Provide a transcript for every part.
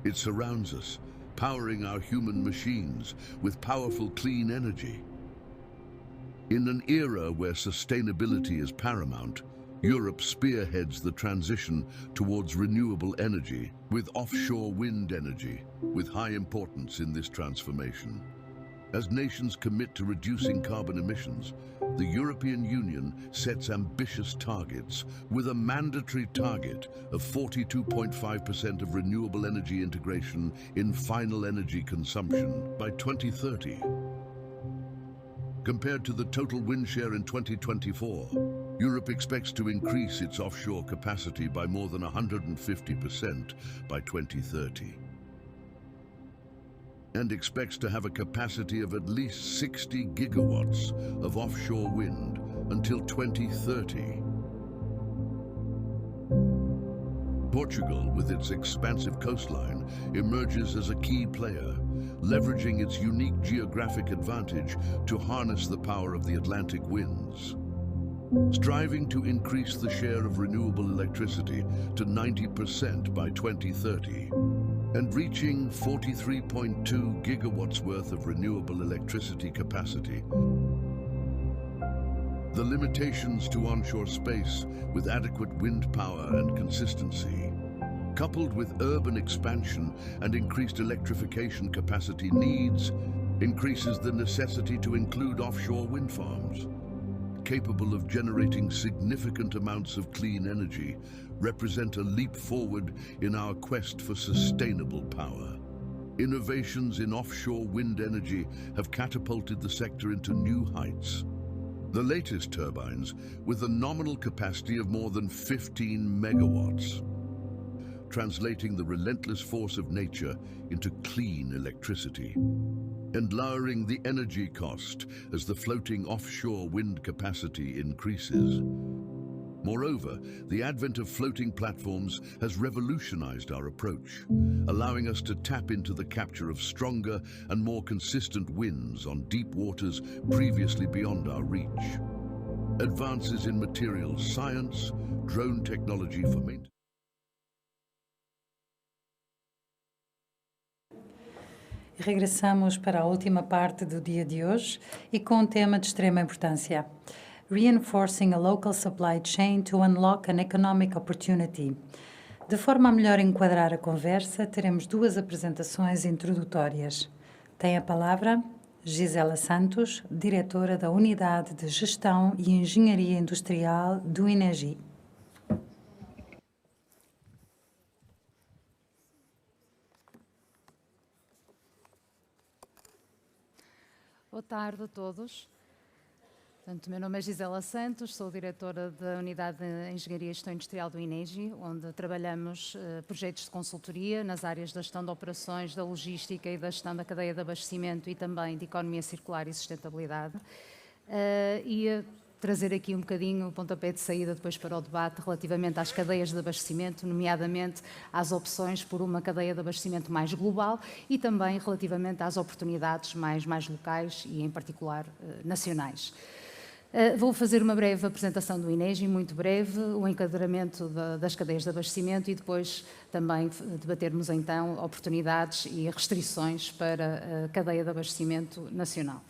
It surrounds us, powering our human machines with powerful clean energy. In an era where sustainability is paramount, Europe spearheads the transition towards renewable energy with offshore wind energy, with high importance in this transformation. As nations commit to reducing carbon emissions, the European Union sets ambitious targets with a mandatory target of 42.5% of renewable energy integration in final energy consumption by 2030. Compared to the total wind share in 2024, Europe expects to increase its offshore capacity by more than 150% by 2030. And expects to have a capacity of at least 60 gigawatts of offshore wind until 2030. Portugal, with its expansive coastline, emerges as a key player, leveraging its unique geographic advantage to harness the power of the Atlantic winds. Striving to increase the share of renewable electricity to 90% by 2030, and reaching 43.2 gigawatts worth of renewable electricity capacity. The limitations to onshore space with adequate wind power and consistency, coupled with urban expansion and increased electrification capacity needs, increases the necessity to include offshore wind farms, capable of generating significant amounts of clean energy, represent a leap forward in our quest for sustainable power. Innovations in offshore wind energy have catapulted the sector into new heights. The latest turbines, with a nominal capacity of more than 15 megawatts, translating the relentless force of nature into clean electricity, and lowering the energy cost as the floating offshore wind capacity increases. Moreover, the advent of floating platforms has revolutionized our approach, allowing us to tap into the capture of stronger and more consistent winds on deep waters previously beyond our reach. Advances in materials science, drone technology for maintenance. Regressamos para a última parte do dia de hoje e com um tema de extrema importância. Reinforcing a local supply chain to unlock an economic opportunity. De forma a melhor enquadrar a conversa, teremos duas apresentações introdutórias. Tem a palavra Gisela Santos, diretora da Unidade de Gestão e Engenharia Industrial do INEGI. Boa tarde a todos. Portanto, meu nome é Gisela Santos, sou diretora da Unidade de Engenharia e Gestão Industrial do INEGI, onde trabalhamos projetos de consultoria nas áreas da gestão de operações, da logística e da gestão da cadeia de abastecimento e também de economia circular e sustentabilidade. E trazer aqui um bocadinho o pontapé de saída depois para o debate relativamente às cadeias de abastecimento, nomeadamente às opções por uma cadeia de abastecimento mais global e também relativamente às oportunidades mais locais e, em particular, nacionais. Vou fazer uma breve apresentação do INEGI, muito breve, o enquadramento das cadeias de abastecimento e depois também debatermos então oportunidades e restrições para a cadeia de abastecimento nacional.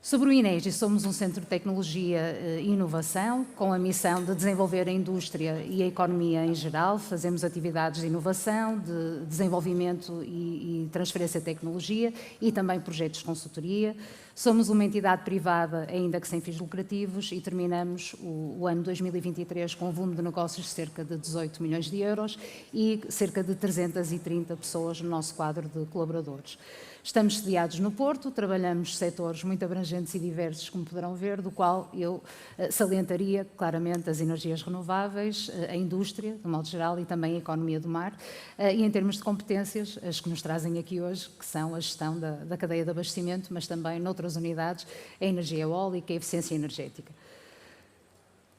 Sobre o INEGI, somos um centro de tecnologia e inovação, com a missão de desenvolver a indústria e a economia em geral. Fazemos atividades de inovação, de desenvolvimento e transferência de tecnologia e também projetos de consultoria. Somos uma entidade privada, ainda que sem fins lucrativos, e terminamos o ano 2023 com um volume de negócios de cerca de 18 milhões de euros e cerca de 330 pessoas no nosso quadro de colaboradores. Estamos sediados no Porto, trabalhamos setores muito abrangentes e diversos, como poderão ver, do qual eu salientaria claramente as energias renováveis, a indústria, de modo geral, e também a economia do mar. E em termos de competências, as que nos trazem aqui hoje, que são a gestão da cadeia de abastecimento, mas também noutras unidades, a energia eólica e a eficiência energética.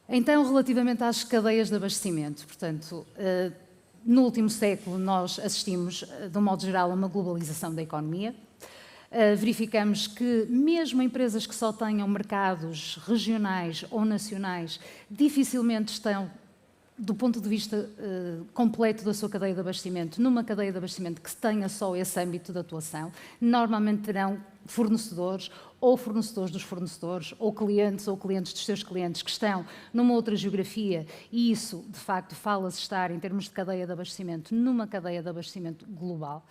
Então, relativamente às cadeias de abastecimento, portanto, no último século, nós assistimos, de um modo geral, a uma globalização da economia. Verificamos que, mesmo empresas que só tenham mercados regionais ou nacionais, dificilmente estão do ponto de vista completo da sua cadeia de abastecimento, numa cadeia de abastecimento que tenha só esse âmbito de atuação, normalmente terão fornecedores ou fornecedores dos fornecedores, ou clientes dos seus clientes que estão numa outra geografia, e isso, de facto, fala-se estar, em termos de cadeia de abastecimento, numa cadeia de abastecimento global.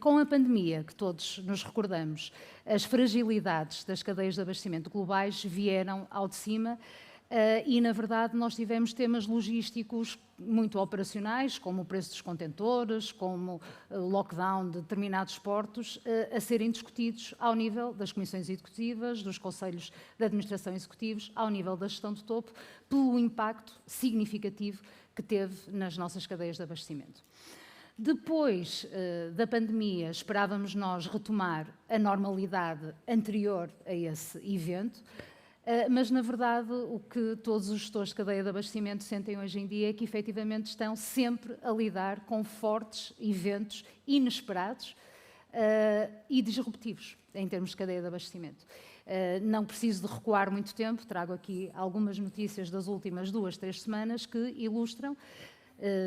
Com a pandemia, que todos nos recordamos, as fragilidades das cadeias de abastecimento globais vieram ao de cima. E, na verdade, nós tivemos temas logísticos muito operacionais, como o preço dos contentores, como o lockdown de determinados portos, a serem discutidos ao nível das comissões executivas, dos conselhos de administração executivos, ao nível da gestão de topo, pelo impacto significativo que teve nas nossas cadeias de abastecimento. Depois da pandemia, esperávamos nós retomar a normalidade anterior a esse evento, mas, na verdade, o que todos os gestores de cadeia de abastecimento sentem hoje em dia é que, efetivamente, estão sempre a lidar com fortes eventos inesperados e disruptivos, em termos de cadeia de abastecimento. Não preciso de recuar muito tempo, trago aqui algumas notícias das últimas 2, 3 semanas que ilustram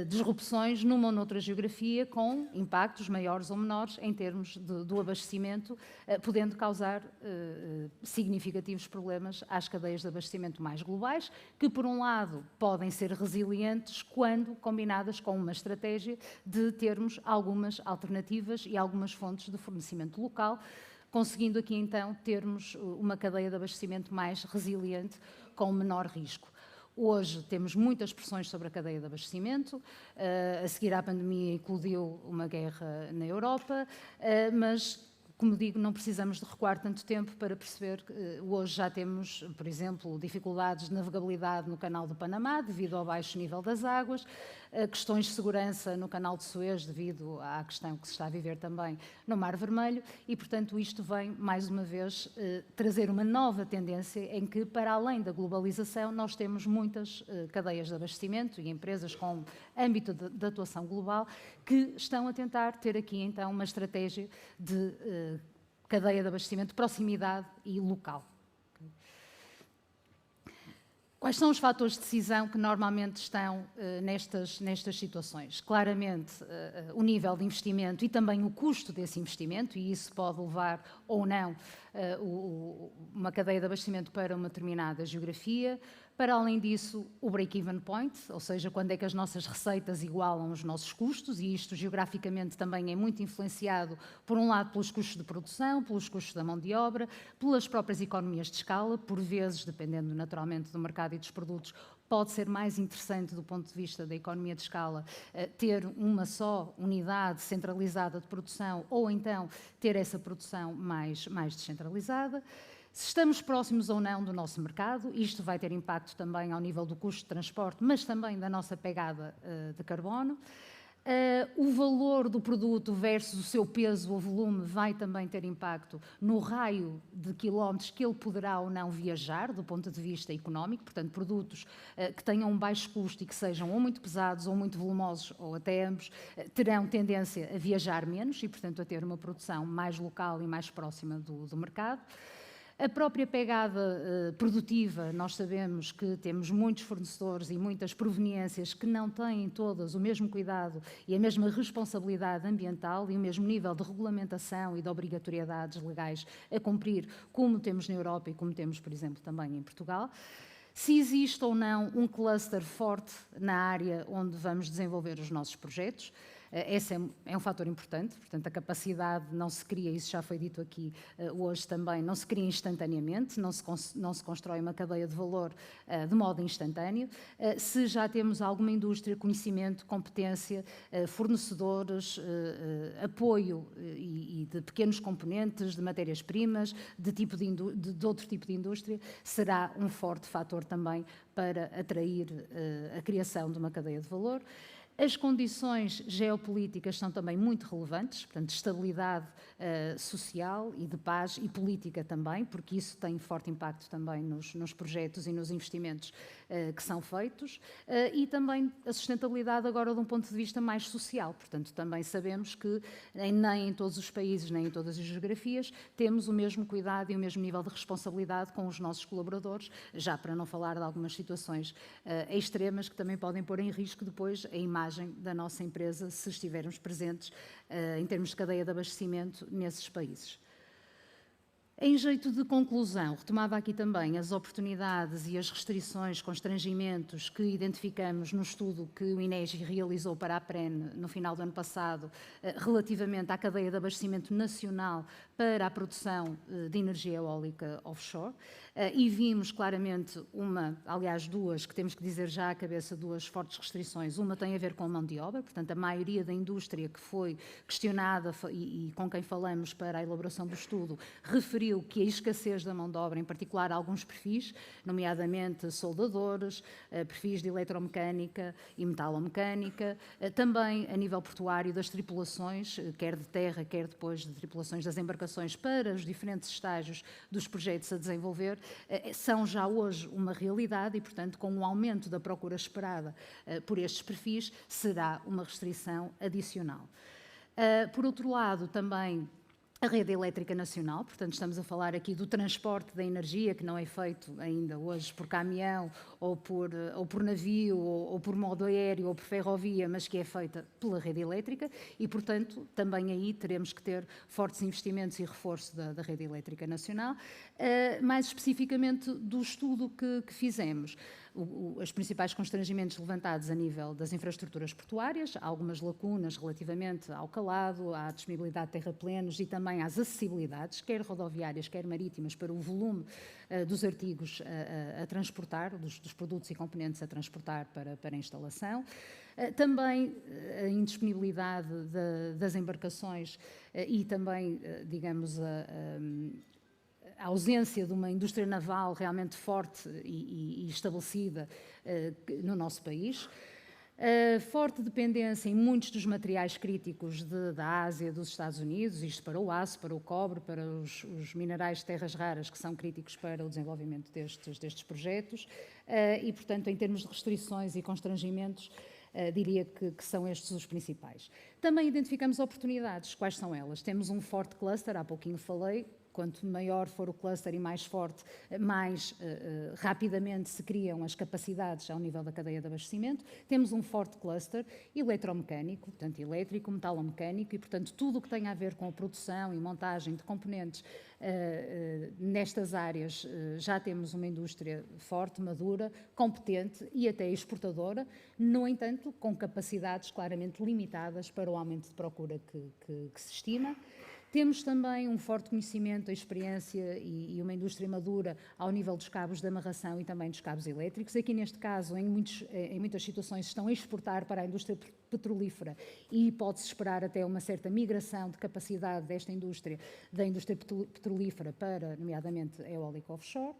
disrupções numa ou noutra geografia com impactos maiores ou menores em termos do abastecimento, podendo causar significativos problemas às cadeias de abastecimento mais globais, que por um lado podem ser resilientes quando combinadas com uma estratégia de termos algumas alternativas e algumas fontes de fornecimento local, conseguindo aqui então termos uma cadeia de abastecimento mais resiliente com menor risco. Hoje temos muitas pressões sobre a cadeia de abastecimento, a seguir à pandemia eclodiu uma guerra na Europa, mas, como digo, não precisamos de recuar tanto tempo para perceber que hoje já temos, por exemplo, dificuldades de navegabilidade no Canal do Panamá, devido ao baixo nível das águas, questões de segurança no Canal de Suez, devido à questão que se está a viver também no Mar Vermelho, e, portanto, isto vem, mais uma vez, trazer uma nova tendência em que, para além da globalização, nós temos muitas cadeias de abastecimento e empresas com âmbito de atuação global que estão a tentar ter aqui, então, uma estratégia de cadeia de abastecimento, proximidade e local. Quais são os fatores de decisão que normalmente estão nestas situações? Claramente, o nível de investimento e também o custo desse investimento, e isso pode levar ou não uma cadeia de abastecimento para uma determinada geografia. Para além disso, o break-even point, ou seja, quando é que as nossas receitas igualam os nossos custos, e isto geograficamente também é muito influenciado, por um lado, pelos custos de produção, pelos custos da mão de obra, pelas próprias economias de escala, por vezes, dependendo naturalmente do mercado e dos produtos, pode ser mais interessante do ponto de vista da economia de escala ter uma só unidade centralizada de produção ou então ter essa produção mais descentralizada. Se estamos próximos ou não do nosso mercado, isto vai ter impacto também ao nível do custo de transporte, mas também da nossa pegada de carbono. O valor do produto versus o seu peso ou volume vai também ter impacto no raio de quilómetros que ele poderá ou não viajar, do ponto de vista económico. Portanto, produtos que tenham um baixo custo e que sejam ou muito pesados ou muito volumosos, ou até ambos, terão tendência a viajar menos e, portanto, a ter uma produção mais local e mais próxima do mercado. A própria pegada produtiva, nós sabemos que temos muitos fornecedores e muitas proveniências que não têm todas o mesmo cuidado e a mesma responsabilidade ambiental e o mesmo nível de regulamentação e de obrigatoriedades legais a cumprir, como temos na Europa e como temos, por exemplo, também em Portugal. Se existe ou não um cluster forte na área onde vamos desenvolver os nossos projetos. Esse é um fator importante, portanto, a capacidade não se cria, isso já foi dito aqui hoje também, não se cria instantaneamente, não se constrói uma cadeia de valor de modo instantâneo. Se já temos alguma indústria, conhecimento, competência, fornecedores, apoio e de pequenos componentes, de matérias-primas, de outro tipo de indústria, será um forte fator também para atrair a criação de uma cadeia de valor. As condições geopolíticas são também muito relevantes, portanto, estabilidade social e de paz e política também, porque isso tem forte impacto também nos projetos e nos investimentos que são feitos, e também a sustentabilidade agora de um ponto de vista mais social. Portanto, também sabemos que nem em todos os países, nem em todas as geografias, temos o mesmo cuidado e o mesmo nível de responsabilidade com os nossos colaboradores, já para não falar de algumas situações extremas que também podem pôr em risco depois a imagem da nossa empresa se estivermos presentes em termos de cadeia de abastecimento nesses países. Em jeito de conclusão, retomava aqui também as oportunidades e as restrições, constrangimentos que identificamos no estudo que o INEGI realizou para a PREN no final do ano passado, relativamente à cadeia de abastecimento nacional para a produção de energia eólica offshore, e vimos claramente duas, que temos que dizer já à cabeça, duas fortes restrições. Uma tem a ver com a mão de obra, portanto, a maioria da indústria que foi questionada e com quem falamos para a elaboração do estudo, referiu que a escassez da mão de obra, em particular alguns perfis, nomeadamente soldadores, perfis de eletromecânica e metalomecânica, também a nível portuário das tripulações, quer de terra, quer depois de tripulações das embarcações para os diferentes estágios dos projetos a desenvolver, são já hoje uma realidade e, portanto, com o aumento da procura esperada por estes perfis, será uma restrição adicional. Por outro lado, também a rede elétrica nacional, portanto estamos a falar aqui do transporte da energia, que não é feito ainda hoje por caminhão ou por navio ou por modo aéreo ou por ferrovia, mas que é feita pela rede elétrica e, portanto, também aí teremos que ter fortes investimentos e reforço da rede elétrica nacional. Mais especificamente do estudo que fizemos, os principais constrangimentos levantados a nível das infraestruturas portuárias, há algumas lacunas relativamente ao calado, à disponibilidade de terraplenos e também às acessibilidades, quer rodoviárias, quer marítimas, para o volume dos artigos a transportar, dos produtos e componentes a transportar para a instalação. Também a indisponibilidade das embarcações e também, digamos, a ausência de uma indústria naval realmente forte e estabelecida no nosso país. Forte dependência em muitos dos materiais críticos da Ásia, dos Estados Unidos, isto para o aço, para o cobre, para os minerais de terras raras que são críticos para o desenvolvimento destes projetos e, portanto, em termos de restrições e constrangimentos, diria que são estes os principais. Também identificamos oportunidades. Quais são elas? Temos um forte cluster, há pouquinho falei. Quanto maior for o cluster e mais forte, mais rapidamente se criam as capacidades ao nível da cadeia de abastecimento. Temos um forte cluster eletromecânico, portanto elétrico, metalomecânico e, portanto, tudo o que tem a ver com a produção e montagem de componentes nestas áreas já temos uma indústria forte, madura, competente e até exportadora, no entanto, com capacidades claramente limitadas para o aumento de procura que se estima. Temos também um forte conhecimento, a experiência e uma indústria madura ao nível dos cabos de amarração e também dos cabos elétricos. Aqui, neste caso, em muitas situações, estão a exportar para a indústria petrolífera e pode-se esperar até uma certa migração de capacidade desta indústria, da indústria petrolífera para, nomeadamente, a eólica offshore.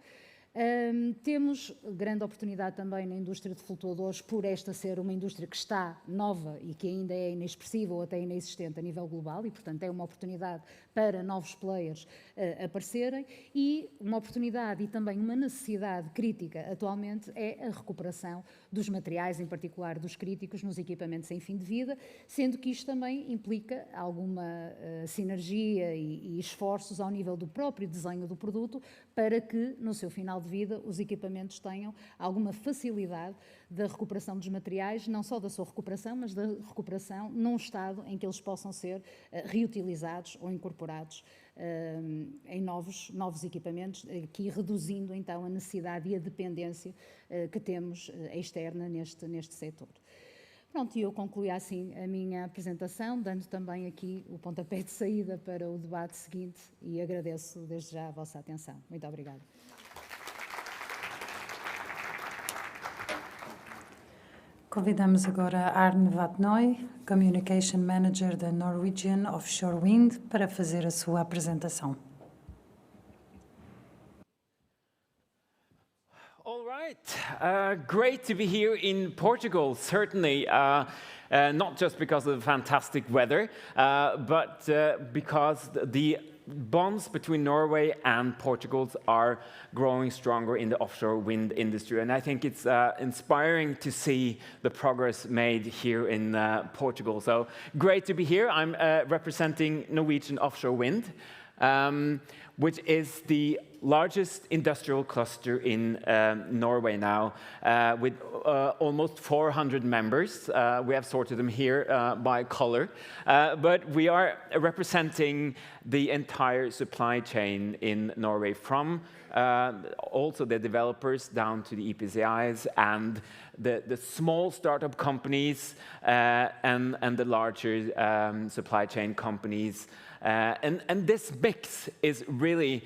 Temos grande oportunidade também na indústria de flutuadores, por esta ser uma indústria que está nova e que ainda é inexpressiva ou até inexistente a nível global e, portanto, é uma oportunidade para novos players aparecerem e uma oportunidade e também uma necessidade crítica atualmente é a recuperação dos materiais, em particular dos críticos, nos equipamentos em fim de vida, sendo que isto também implica alguma sinergia e esforços ao nível do próprio desenho do produto para que, no seu final de vida, os equipamentos tenham alguma facilidade da recuperação dos materiais, não só da sua recuperação, mas da recuperação num estado em que eles possam ser reutilizados ou incorporados em novos equipamentos, aqui reduzindo então a necessidade e a dependência que temos externa neste setor. Pronto, e eu concluí assim a minha apresentação, dando também aqui o pontapé de saída para o debate seguinte e agradeço desde já a vossa atenção. Muito obrigada. Convidamos agora Arne Vatnoy, Communication Manager da Norwegian Offshore Wind, para fazer a sua apresentação. All right, great to be here in Portugal, certainly. not just because of the fantastic weather, but because the bonds between Norway and Portugal are growing stronger in the offshore wind industry. And I think it's inspiring to see the progress made here in Portugal. So great to be here. I'm representing Norwegian Offshore Wind, which is the largest industrial cluster in Norway now, with almost 400 members. We have sorted them here by color, but we are representing the entire supply chain in Norway, from also the developers down to the EPCIs and the small startup companies and the larger supply chain companies. And this mix is really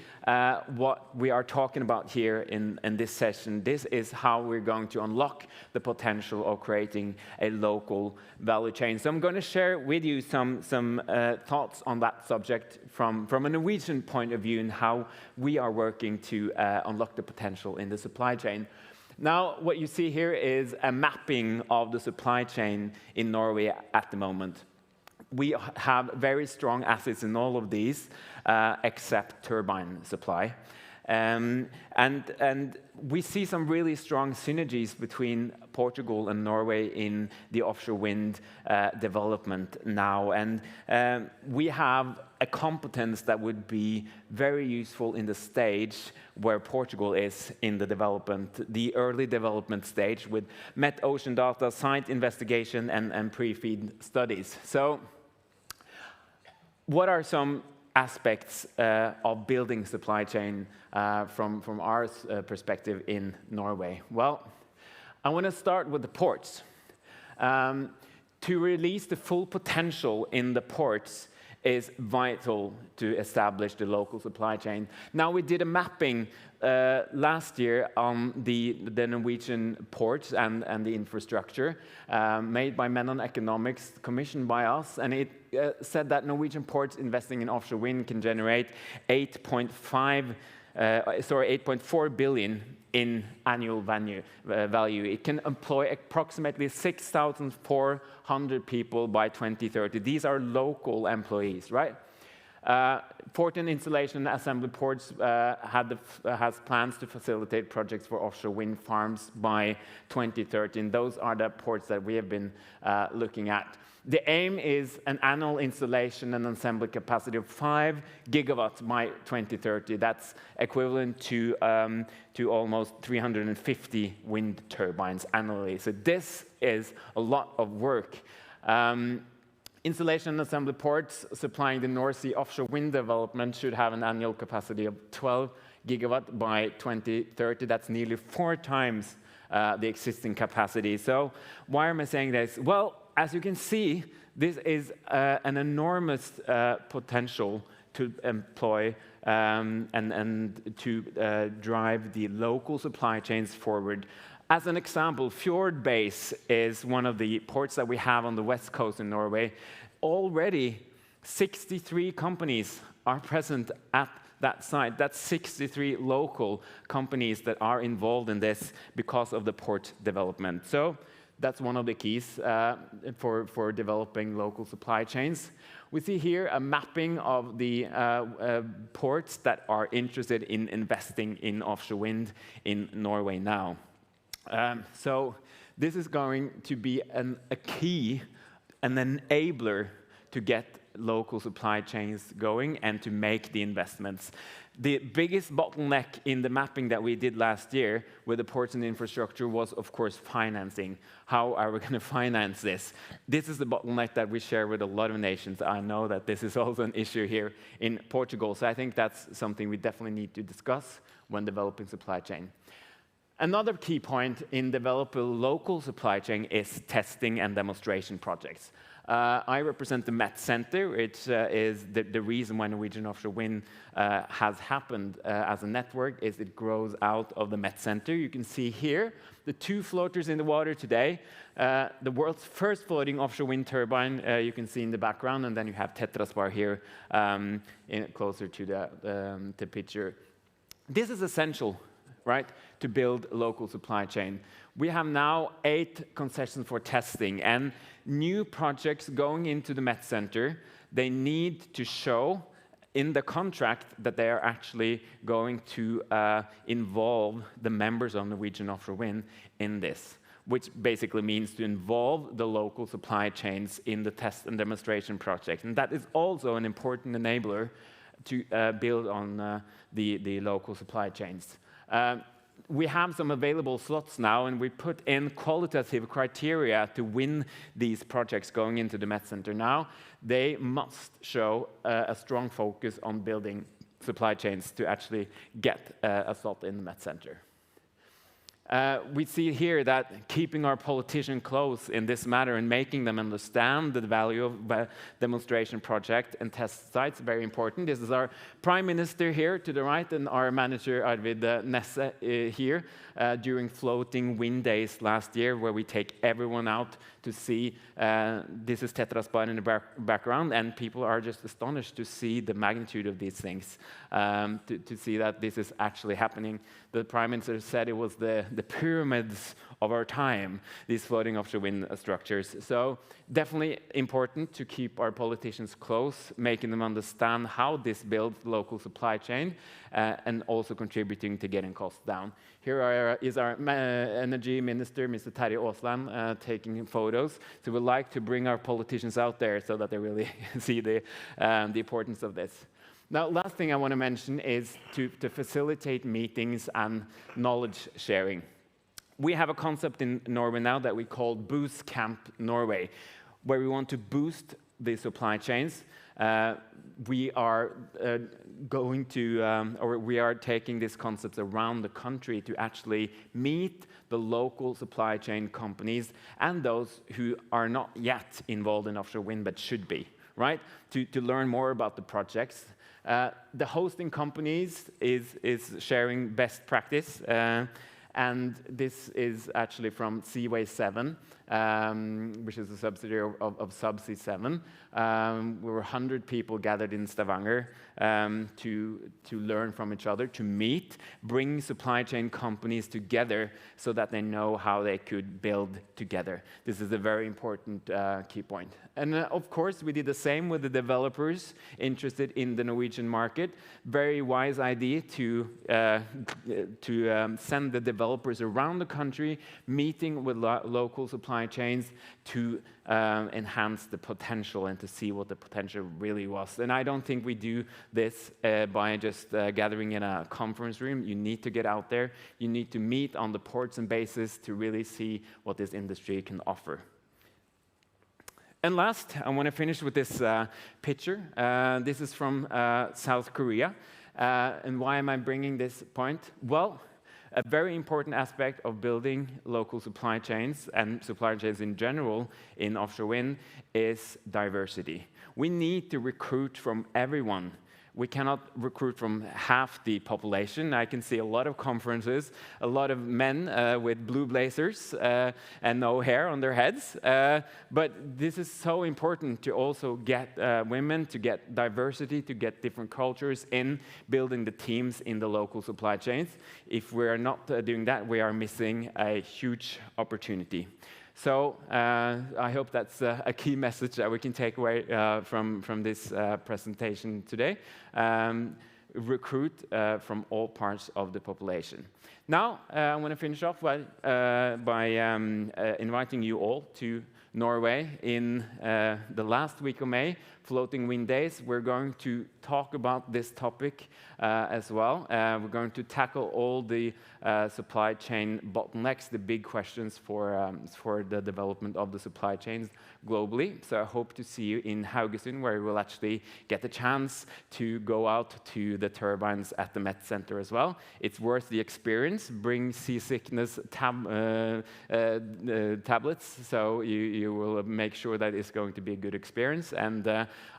what we are talking about here in this session. This is how we're going to unlock the potential of creating a local value chain. So I'm going to share with you some thoughts on that subject from a Norwegian point of view, and how we are working to unlock the potential in the supply chain. Now, what you see here is a mapping of the supply chain in Norway at the moment. We have very strong assets in all of these, except turbine supply. And we see some really strong synergies between Portugal and Norway in the offshore wind development now. And we have a competence that would be very useful in the stage where Portugal is in the development, the early development stage, with met ocean data, site investigation, and pre-FEED studies. So what are some aspects of building supply chain from our perspective in Norway? Well, I want to start with the ports. To release the full potential in the ports is vital to establish the local supply chain. Now, we did a mapping last year on the Norwegian ports and the infrastructure made by Menon Economics, commissioned by us, and it said that Norwegian ports investing in offshore wind can generate 8.4 billion in annual value. It can employ approximately 6,400 people by 2030. These are local employees, right? Fortum Installation and Assembly Ports has plans to facilitate projects for offshore wind farms by 2030. And those are the ports that we have been looking at. The aim is an annual installation and assembly capacity of 5 gigawatts by 2030. That's equivalent to almost 350 wind turbines annually. So this is a lot of work. Installation and assembly ports supplying the North Sea offshore wind development should have an annual capacity of 12 gigawatt by 2030. That's nearly 4 times the existing capacity. So why am I saying this? Well, as you can see, this is an enormous potential to employ and to drive the local supply chains forward. As an example, Fjord Base is one of the ports that we have on the west coast in Norway. Already, 63 companies are present at that site. That's 63 local companies that are involved in this because of the port development. So that's one of the keys for developing local supply chains. We see here a mapping of the ports that are interested in investing in offshore wind in Norway now. So this is going to be a key, an enabler to get local supply chains going and to make the investments. The biggest bottleneck in the mapping that we did last year with the ports and infrastructure was, of course, financing. How are we going to finance this? This is the bottleneck that we share with a lot of nations. I know that this is also an issue here in Portugal. So I think that's something we definitely need to discuss when developing supply chain. Another key point in developing a local supply chain is testing and demonstration projects. I represent the Met Center, which is the reason why Norwegian Offshore Wind has happened as a network is it grows out of the Met Center. You can see here the 2 floaters in the water today. The world's first floating offshore wind turbine you can see in the background, and then you have TetraSpar here closer to the picture. This is essential right, to build a local supply chain. We have now 8 concessions for testing, and new projects going into the Met Center, they need to show in the contract that they are actually going to involve the members of Norwegian Offshore Wind in this, which basically means to involve the local supply chains in the test and demonstration project. And that is also an important enabler to build on the local supply chains. We have some available slots now, and we put in qualitative criteria to win these projects going into the Met Center now. They must show a strong focus on building supply chains to actually get a slot in the Met Center. We see here that keeping our politicians close in this matter and making them understand the value of demonstration project and test sites is very important. This is our Prime Minister here to the right and our manager Arvid Nesse here during floating wind days last year, where we take everyone out to see. This is Tetraspar in the background, and people are just astonished to see the magnitude of these things, to see that this is actually happening. The Prime Minister said it was the pyramids of our time, these floating offshore wind structures. So definitely important to keep our politicians close, making them understand how this builds local supply chain, and also contributing to getting costs down. Here is our Energy Minister, Mr. Terje Aasland, taking photos. So we'd like to bring our politicians out there so that they really see the importance of this. Now, last thing I want to mention is to facilitate meetings and knowledge sharing. We have a concept in Norway now that we call Boost Camp Norway, where we want to boost the supply chains. We are going to, or we are taking these concepts around the country to actually meet the local supply chain companies and those who are not yet involved in offshore wind but should be, right? To learn more about the projects. The hosting companies is sharing best practice, and this is actually from Seaway 7, which is a subsidiary of Subsea 7. We were 100 people gathered in Stavanger to learn from each other, to meet, bring supply chain companies together so that they know how they could build together. This is a very important key point. And of course, we did the same with the developers interested in the Norwegian market. Very wise idea to send the developers around the country, meeting with local supply chains to enhance the potential and to see what the potential really was. And I don't think we do this by just gathering in a conference room. You need to get out there. You need to meet on the ports and bases to really see what this industry can offer. And last, I want to finish with this picture. This is from South Korea. And why am I bringing this point? Well, a very important aspect of building local supply chains and supply chains in general in offshore wind is diversity. We need to recruit from everyone. We cannot recruit from half the population. I can see a lot of conferences, a lot of men with blue blazers and no hair on their heads. But this is so important to also get women, to get diversity, to get different cultures in building the teams in the local supply chains. If we are not doing that, we are missing a huge opportunity. So I hope that's a key message that we can take away from this presentation today. Recruit from all parts of the population. Now, I want to finish off by inviting you all to Norway in the last week of May, Floating Wind Days. We're going to talk about this topic as well. We're going to tackle all the supply chain bottlenecks, the big questions for the development of the supply chains globally. So I hope to see you in Haugesund, where we will actually get the chance to go out to the turbines at the Met Center as well. It's worth the experience. Bring seasickness tablets, so you will make sure that it's going to be a good experience. And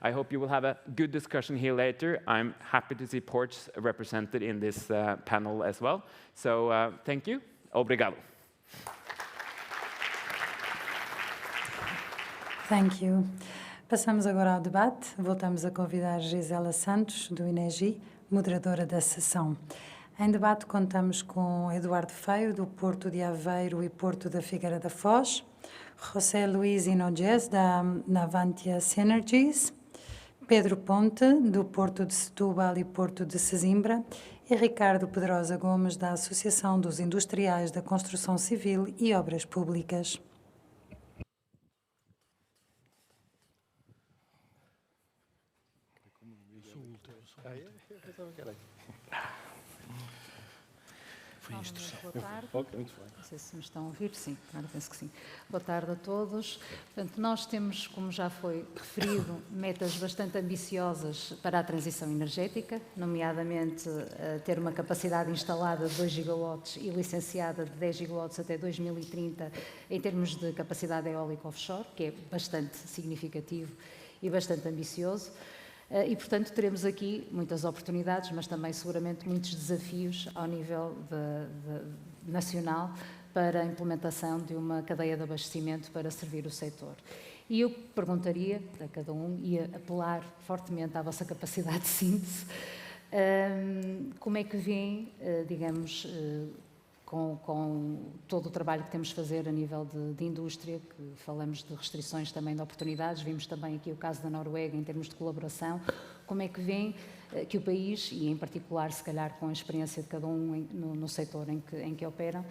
I hope you will have a good discussion here later. I'm happy to see ports represented in this panel as well. So thank you. Obrigado. Thank you. Passamos agora ao debate. Voltamos a convidar Gisela Santos, do INEGI, moderadora da sessão. Em debate contamos com Eduardo Feio, do Porto de Aveiro e Porto da Figueira da Foz, José Luís Inojes, da Navantia Synergies, Pedro Ponte, do Porto de Setúbal e Porto de Sesimbra, e Ricardo Pedrosa Gomes, da Associação dos Industriais da Construção Civil e Obras Públicas. Foi instrução. Boa tarde. Não sei se me estão a ouvir. Sim, claro, penso que sim. Boa tarde a todos. Portanto, nós temos, como já foi referido, metas bastante ambiciosas para a transição energética, nomeadamente ter uma capacidade instalada de 2 gigawatts e licenciada de 10 gigawatts até 2030 em termos de capacidade eólica offshore, que é bastante significativo e bastante ambicioso. E, portanto, teremos aqui muitas oportunidades, mas também seguramente muitos desafios ao nível nacional para a implementação de uma cadeia de abastecimento para servir o setor. E eu perguntaria a cada um, e apelar fortemente à vossa capacidade de síntese, como é que vêem, digamos, com todo o trabalho que temos de fazer a nível de indústria, que falamos de restrições também de oportunidades, vimos também aqui o caso da Noruega em termos de colaboração, como é que vêem que o país, e em particular se calhar com a experiência de cada um no setor em que operam,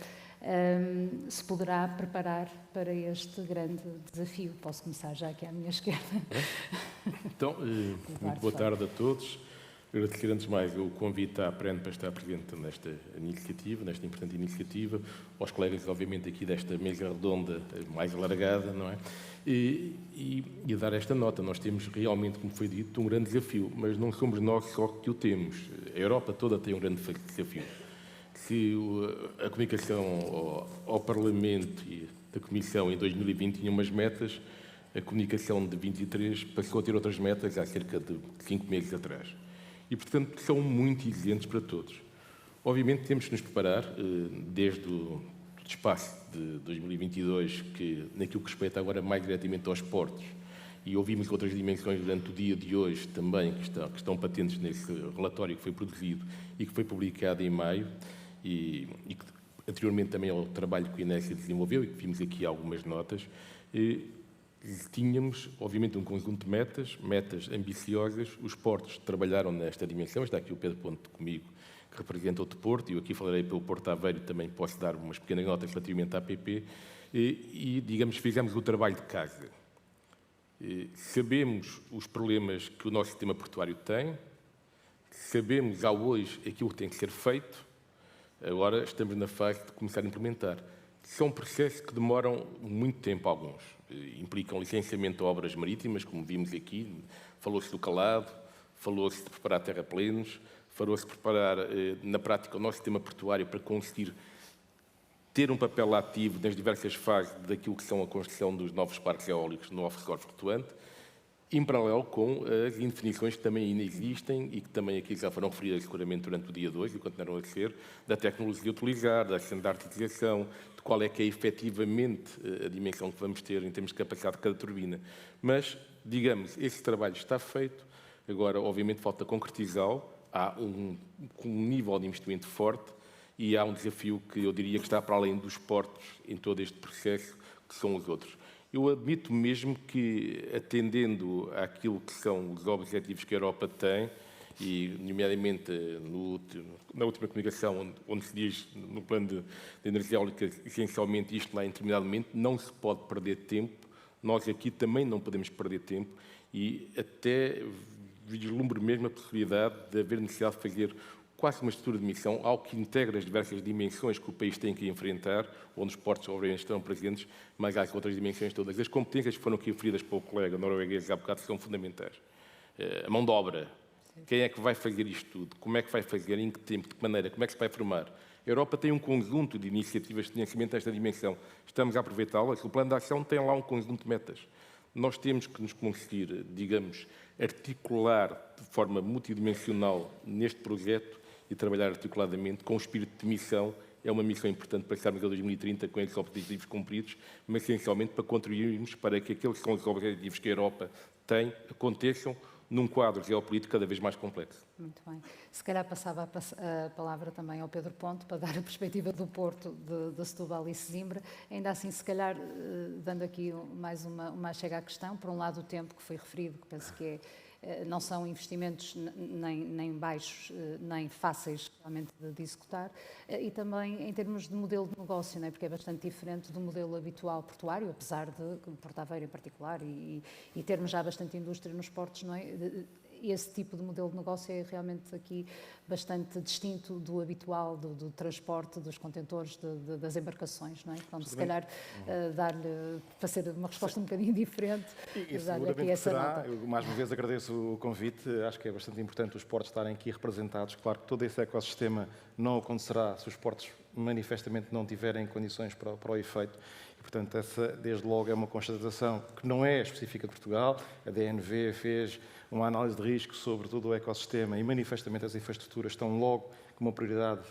se poderá preparar para este grande desafio? Posso começar já aqui à minha esquerda. Então, muito boa tarde a todos. Agradecer antes de mais o convite à Aprende para estar presente nesta iniciativa, nesta importante iniciativa, aos colegas, obviamente, aqui desta mesa redonda mais alargada, não é? E dar esta nota. Nós temos realmente, como foi dito, um grande desafio, mas não somos nós só que o temos. A Europa toda tem um grande desafio. Se a comunicação ao Parlamento e da Comissão em 2020 tinha umas metas, a comunicação de 23 passou a ter outras metas há cerca de 5 meses atrás. E, portanto, são muito exigentes para todos. Obviamente, temos que nos preparar, desde o espaço de 2022, que naquilo que respeita agora mais diretamente aos portos, e ouvimos outras dimensões durante o dia de hoje também, que estão patentes nesse relatório que foi produzido e que foi publicado em maio, e que anteriormente também ao trabalho que o INESA desenvolveu, e que vimos aqui algumas notas, tínhamos, obviamente, um conjunto de metas ambiciosas. Os portos trabalharam nesta dimensão. Está aqui o Pedro Ponte comigo, que representa outro porto, e eu aqui falarei pelo Porto Aveiro, também posso dar umas pequenas notas relativamente à APP, digamos, fizemos o trabalho de casa. Sabemos os problemas que o nosso sistema portuário tem, sabemos, ao hoje, aquilo que tem que ser feito, agora estamos na fase de começar a implementar. São processos que demoram muito tempo, alguns. Implicam licenciamento de obras marítimas, como vimos aqui, falou-se do calado, falou-se de preparar terraplenos, falou-se de preparar, na prática, o nosso sistema portuário para conseguir ter um papel ativo nas diversas fases daquilo que são a construção dos novos parques eólicos no offshore flutuante, em paralelo com as indefinições que também ainda existem e que também aqui já foram referidas seguramente durante o dia 2 e continuarão a ser, da tecnologia a utilizar, da standardização, de qual é que é efetivamente a dimensão que vamos ter em termos de capacidade de cada turbina. Mas, digamos, esse trabalho está feito, agora, obviamente, falta concretizá-lo, há um nível de investimento forte e há um desafio que eu diria que está para além dos portos em todo este processo, que são os outros. Eu admito mesmo que, atendendo àquilo que são os objetivos que a Europa tem, e, nomeadamente, na última comunicação, onde se diz, no plano de energia eólica, essencialmente isto lá interminadamente, não se pode perder tempo. Nós aqui também não podemos perder tempo e até vislumbro mesmo a possibilidade de haver necessidade de fazer quase uma estrutura de missão, algo que integra as diversas dimensões que o país tem que enfrentar, onde os portos obviamente estão presentes, mas há outras dimensões todas. As competências que foram aqui referidas pelo colega norueguês há bocado são fundamentais. A mão de obra. Quem é que vai fazer isto tudo? Como é que vai fazer? Em que tempo? De que maneira? Como é que se vai formar? A Europa tem um conjunto de iniciativas de financiamento nesta dimensão. Estamos a aproveitá-las. O plano de ação tem lá um conjunto de metas. Nós temos que nos conseguir, digamos, articular de forma multidimensional neste projeto e trabalhar articuladamente com o espírito de missão. É uma missão importante para chegarmos a 2030 com esses objetivos cumpridos, mas essencialmente para contribuirmos para que aqueles que são os objetivos que a Europa tem aconteçam num quadro geopolítico cada vez mais complexo. Muito bem. Se calhar passava a palavra também ao Pedro Ponte para dar a perspectiva do Porto, de Setúbal e Sesimbra. Ainda assim, se calhar, dando aqui mais uma chega à questão, por um lado o tempo que foi referido, que penso que não são investimentos nem baixos, nem fáceis realmente de executar, e também em termos de modelo de negócio, não é? Porque é bastante diferente do modelo habitual portuário, apesar de Porto Aveiro em particular, e termos já bastante indústria nos portos, não é? Esse tipo de modelo de negócio é realmente aqui bastante distinto do habitual, do transporte dos contentores, das embarcações, não é? Então, se calhar, dar-lhe, para ser uma resposta um bocadinho diferente, dar-lhe aqui essa nota. Eu, mais uma vez, agradeço o convite. Acho que é bastante importante os portos estarem aqui representados. Claro que todo esse ecossistema não acontecerá se os portos manifestamente não tiverem condições para o efeito. E, portanto, essa, desde logo, é uma constatação que não é específica de Portugal. A DNV fez uma análise de risco sobre todo o ecossistema e, manifestamente, as infraestruturas estão logo com uma prioridade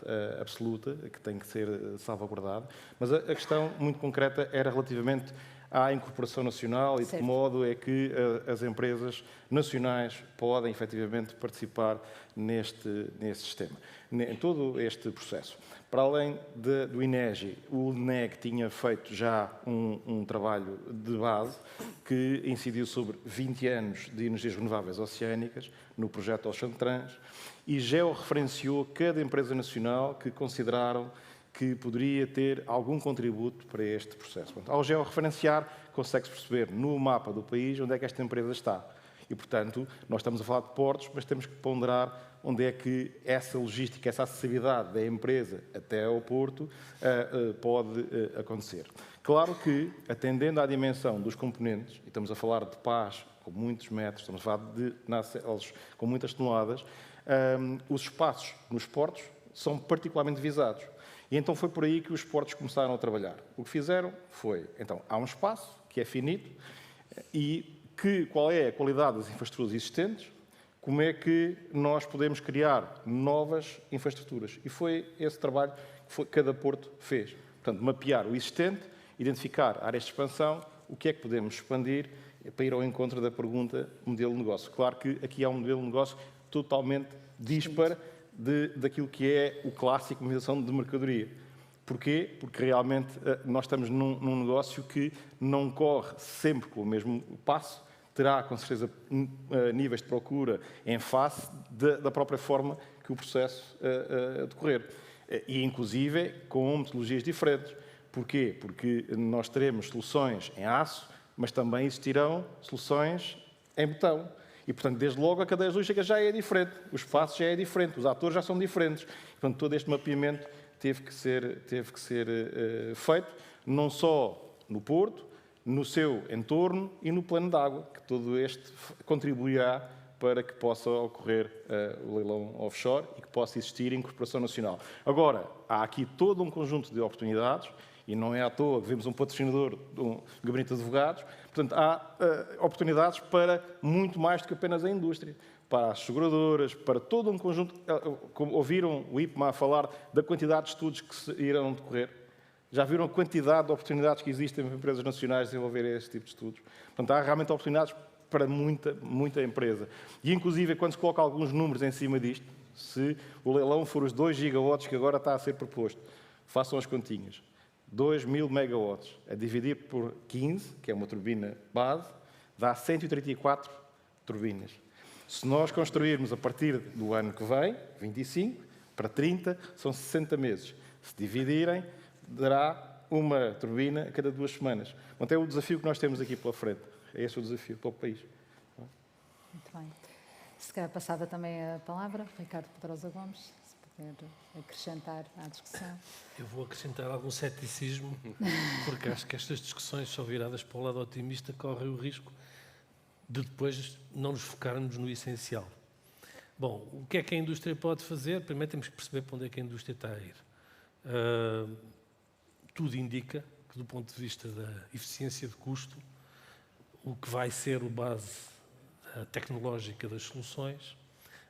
absoluta, que tem que ser salvaguardada. Mas a questão muito concreta era relativamente à incorporação nacional e de que modo é que as empresas nacionais podem, efetivamente, participar neste sistema, em todo este processo. Para além do INEGI, o INEG tinha feito já um trabalho de base que incidiu sobre 20 anos de energias renováveis oceânicas no projeto Ocean Trans e georreferenciou cada empresa nacional que consideraram que poderia ter algum contributo para este processo. Portanto, ao georreferenciar, consegue-se perceber no mapa do país onde é que esta empresa está. E, portanto, nós estamos a falar de portos, mas temos que ponderar onde é que essa logística, essa acessibilidade da empresa até ao porto pode acontecer. Claro que, atendendo à dimensão dos componentes, e estamos a falar de pás com muitos metros, estamos a falar de nacelles com muitas toneladas, os espaços nos portos são particularmente visados. E então foi por aí que os portos começaram a trabalhar. O que fizeram foi, então, há um espaço que é finito e qual é a qualidade das infraestruturas existentes, como é que nós podemos criar novas infraestruturas. E foi esse trabalho que cada porto fez. Portanto, mapear o existente, identificar áreas de expansão, o que é que podemos expandir para ir ao encontro da pergunta modelo de negócio. Claro que aqui há um modelo de negócio totalmente dispar daquilo que é o clássico movimentação de mercadoria. Porquê? Porque realmente nós estamos num negócio que não corre sempre com o mesmo passo, terá com certeza níveis de procura em face da própria forma que o processo decorrer. E inclusive com metodologias diferentes. Porquê? Porque nós teremos soluções em aço, mas também existirão soluções em betão. E, portanto, desde logo a cadeia logística já é diferente, o espaço já é diferente, os atores já são diferentes. Portanto, todo este mapeamento teve que ser feito, não só no Porto, no seu entorno e no plano de água, que todo este contribuirá para que possa ocorrer o leilão offshore e que possa existir incorporação nacional. Agora, há aqui todo um conjunto de oportunidades, e não é à toa que vemos um patrocinador de um gabinete de advogados, portanto, há oportunidades para muito mais do que apenas a indústria, para as seguradoras, para todo um conjunto. Como ouviram o IPMA a falar da quantidade de estudos que se irão decorrer? Já viram a quantidade de oportunidades que existem para empresas nacionais desenvolverem este tipo de estudos? Portanto, há realmente oportunidades para muita empresa. E, inclusive, quando se coloca alguns números em cima disto, se o leilão for os 2 gigawatts que agora está a ser proposto, façam as continhas. 2.000 megawatts a dividir por 15, que é uma turbina base, dá 134 turbinas. Se nós construirmos a partir do ano que vem, 25, para 30, são 60 meses. Se dividirem, dará uma turbina a cada 2 semanas. Portanto, é o desafio que nós temos aqui pela frente. É esse o desafio para o país. Muito bem. Se calhar passava também a palavra, Ricardo Pedrosa Gomes, se puder acrescentar à discussão. Eu vou acrescentar algum ceticismo, porque acho que estas discussões são viradas para o lado otimista, correm o risco de depois não nos focarmos no essencial. Bom, o que é que a indústria pode fazer? Primeiro temos que perceber para onde é que a indústria está a ir. Tudo indica que, do ponto de vista da eficiência de custo, o que vai ser a base tecnológica das soluções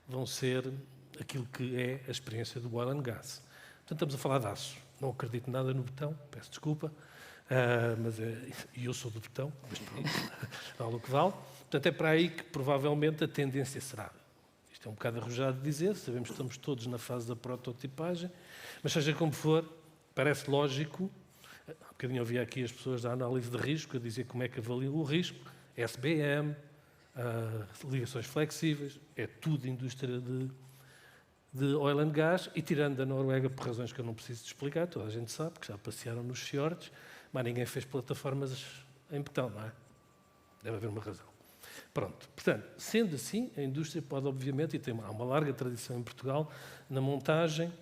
vão ser aquilo que é a experiência do oil and gas. Portanto, estamos a falar de aço. Não acredito nada no betão, peço desculpa, e eu sou do betão, mas pronto, vale o que vale. Portanto, é para aí que provavelmente a tendência será. Isto é um bocado arrojado de dizer, sabemos que estamos todos na fase da prototipagem, mas seja como for, parece lógico. Há bocadinho ouvi aqui as pessoas da análise de risco a dizer como é que avaliam o risco, SBM, ligações flexíveis, é tudo indústria de oil and gas, e tirando a Noruega por razões que eu não preciso de explicar, toda a gente sabe, que já passearam nos fiordes, mas ninguém fez plataformas em betão, não é? Deve haver uma razão. Pronto, portanto, sendo assim, a indústria pode, obviamente, e há uma larga tradição em Portugal, na montagem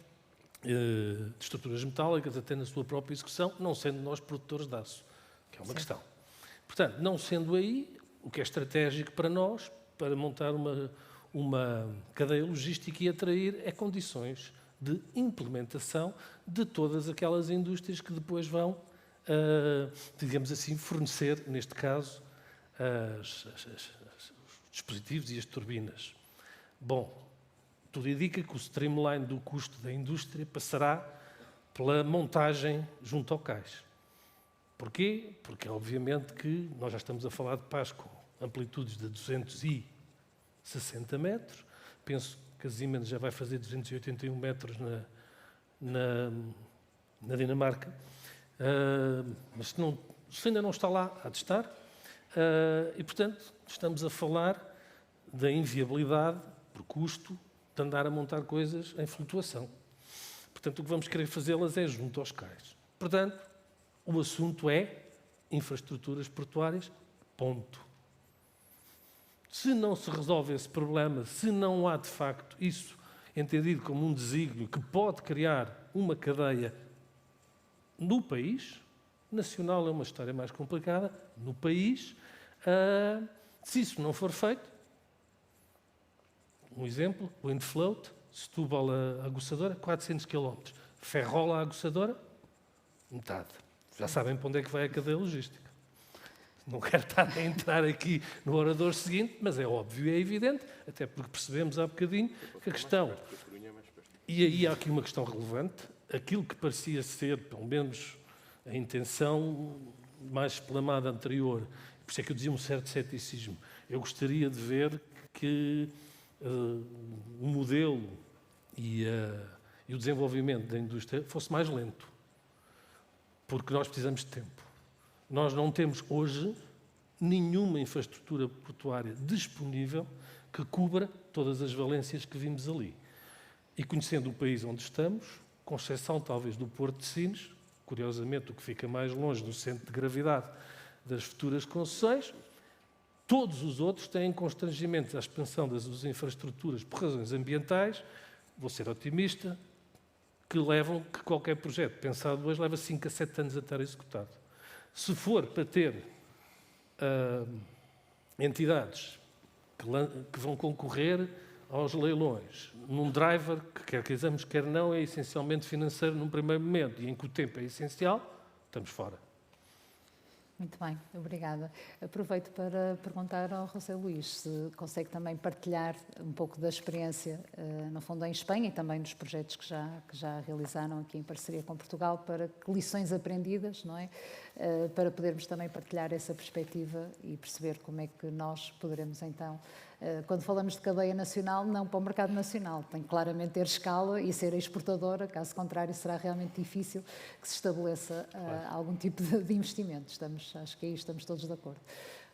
de estruturas metálicas, até na sua própria execução, não sendo nós produtores de aço, que é uma questão. Portanto, não sendo aí, o que é estratégico para nós, para montar uma cadeia logística e atrair, é condições de implementação de todas aquelas indústrias que depois vão, digamos assim, fornecer, neste caso, os dispositivos e as turbinas. Bom, tudo indica que o streamline do custo da indústria passará pela montagem junto ao cais. Porquê? Porque, obviamente, que nós já estamos a falar de pás com amplitudes de 260 metros. Penso que a Siemens já vai fazer 281 metros na Dinamarca. Mas se ainda não está lá, há de estar. E, portanto, estamos a falar da inviabilidade, por custo, de andar a montar coisas em flutuação. Portanto, o que vamos querer fazê-las é junto aos cais. Portanto, o assunto é infraestruturas portuárias, ponto. Se não se resolve esse problema, se não há, de facto, isso entendido como um desígnio que pode criar uma cadeia no país, nacional é uma história mais complicada, no país, se isso não for feito, um exemplo, Windfloat, Setúbal a aguçadora, 400 km. Ferrola a aguçadora, metade. Já sabem para onde é que vai a cadeia logística. Não quero estar a entrar aqui no orador seguinte, mas é óbvio e é evidente, até porque percebemos há bocadinho que a questão... E aí há aqui uma questão relevante. Aquilo que parecia ser, pelo menos, a intenção mais esplamada anterior, por isso é que eu dizia um certo ceticismo. Eu gostaria de ver que o modelo e o desenvolvimento da indústria fosse mais lento, porque nós precisamos de tempo. Nós não temos hoje nenhuma infraestrutura portuária disponível que cubra todas as valências que vimos ali. E conhecendo o país onde estamos, com exceção talvez do Porto de Sines, curiosamente o que fica mais longe do centro de gravidade das futuras concessões, todos os outros têm constrangimentos à expansão das suas infraestruturas por razões ambientais, vou ser otimista, que levam que qualquer projeto pensado hoje leva 5 a 7 anos a estar executado. Se for para ter entidades que vão concorrer aos leilões, num driver que quer queiramos, quer não, é essencialmente financeiro num primeiro momento, e em que o tempo é essencial, estamos fora. Muito bem, obrigada. Aproveito para perguntar ao José Luís se consegue também partilhar um pouco da experiência, no fundo, em Espanha e também dos projetos que já realizaram aqui em parceria com Portugal, para que lições aprendidas, não é? Para podermos também partilhar essa perspectiva e perceber como é que nós poderemos, então, quando falamos de cadeia nacional, não para o mercado nacional, tem que claramente ter escala e ser exportadora, caso contrário será realmente difícil que se estabeleça algum tipo de investimento. Acho que aí estamos todos de acordo.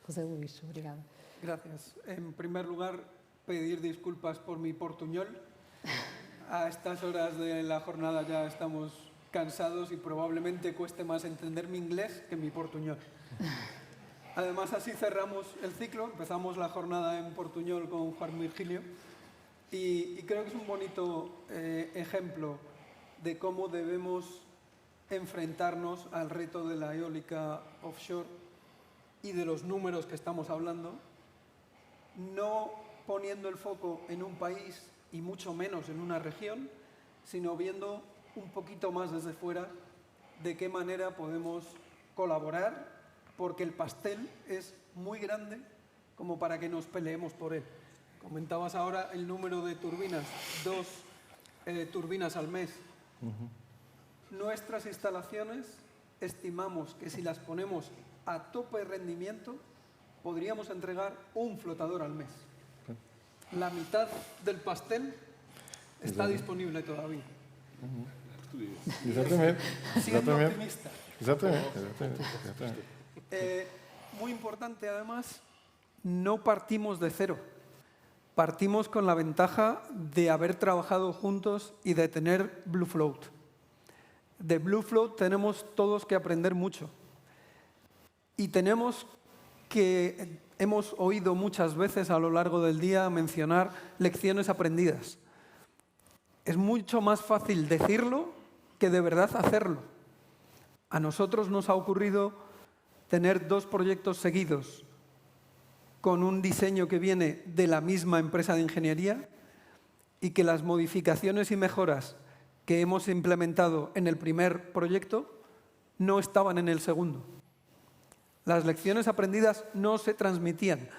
José Luís, obrigada. Gracias. En primer lugar, pedir disculpas por mi portuñol. A estas horas de la jornada ya estamos cansados y probablemente cueste más entender mi inglés que mi portuñol. Además, así cerramos el ciclo, empezamos la jornada en portuñol con Juan Virgilio y creo que es un bonito ejemplo de cómo debemos enfrentarnos al reto de la eólica offshore y de los números que estamos hablando, no poniendo el foco en un país y mucho menos en una región, sino viendo un poquito más desde fuera de qué manera podemos colaborar, porque el pastel es muy grande como para que nos peleemos por él. Comentabas ahora el número de turbinas, 2 turbinas al mes. Nuestras instalaciones estimamos que si las ponemos a tope de rendimiento podríamos entregar un flotador al mes. La mitad del pastel está disponible todavía. Exatamente. Siendo Exatamente. optimista. Exatamente. Muy importante, además, no partimos de cero. Partimos con la ventaja de haber trabajado juntos y de tener Blue Float. De Blue Float tenemos todos que aprender mucho. Y hemos oído muchas veces a lo largo del día mencionar lecciones aprendidas. Es mucho más fácil decirlo que de verdad hacerlo. A nosotros nos ha ocurrido tener 2 proyectos seguidos con un diseño que viene de la misma empresa de ingeniería y que las modificaciones y mejoras que hemos implementado en el primer proyecto no estaban en el segundo. Las lecciones aprendidas no se transmitían.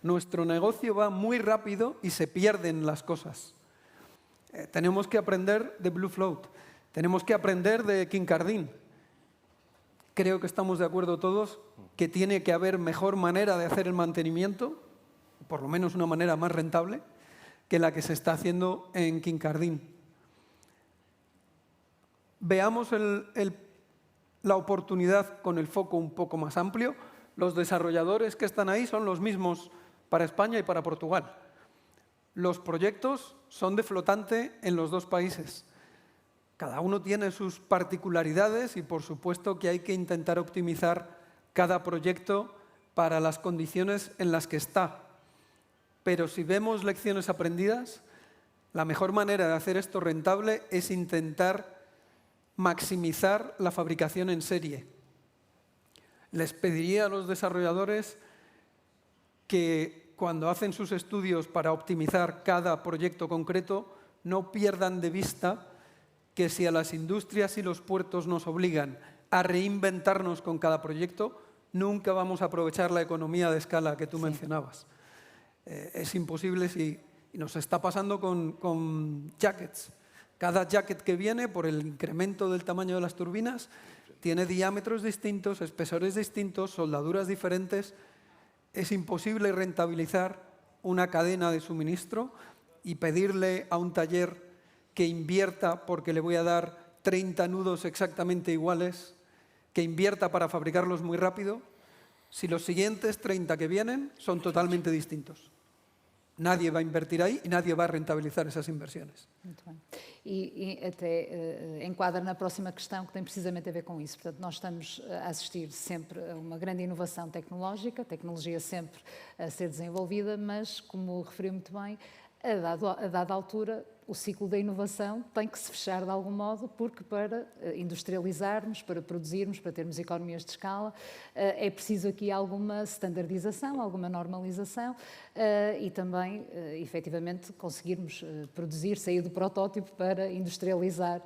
Nuestro negocio va muy rápido y se pierden las cosas. Tenemos que aprender de Blue Float, tenemos que aprender de Kincardine. Creo que estamos de acuerdo todos que tiene que haber mejor manera de hacer el mantenimiento, por lo menos una manera más rentable, que la que se está haciendo en Kincardine. Veamos la oportunidad con el foco un poco más amplio. Los desarrolladores que están ahí son los mismos para España y para Portugal. Los proyectos son de flotante en los 2 países. Cada uno tiene sus particularidades y, por supuesto, que hay que intentar optimizar cada proyecto para las condiciones en las que está. Pero si vemos lecciones aprendidas, la mejor manera de hacer esto rentable es intentar maximizar la fabricación en serie. Les pediría a los desarrolladores que cuando hacen sus estudios para optimizar cada proyecto concreto no pierdan de vista que si a las industrias y los puertos nos obligan a reinventarnos con cada proyecto, nunca vamos a aprovechar la economía de escala que tú mencionabas. Es imposible y nos está pasando con jackets. Cada jacket que viene, por el incremento del tamaño de las turbinas, tiene diámetros distintos, espesores distintos, soldaduras diferentes. Es imposible rentabilizar una cadena de suministro y pedirle a un taller que invierta porque le voy a dar 30 nudos exactamente iguales, que invierta para fabricarlos muy rápido, si los siguientes 30 que vienen son totalmente distintos. Nadie va a invertir aí e nadie vai rentabilizar essas inversões. Muito bem. E até enquadra na próxima questão que tem precisamente a ver com isso. Portanto, nós estamos a assistir sempre a uma grande inovação tecnológica, tecnologia sempre a ser desenvolvida, mas, como referiu muito bem, a dada altura, o ciclo da inovação tem que se fechar de algum modo, porque para industrializarmos, para produzirmos, para termos economias de escala, é preciso aqui alguma standardização, alguma normalização e também, efetivamente, conseguirmos produzir, sair do protótipo para industrializar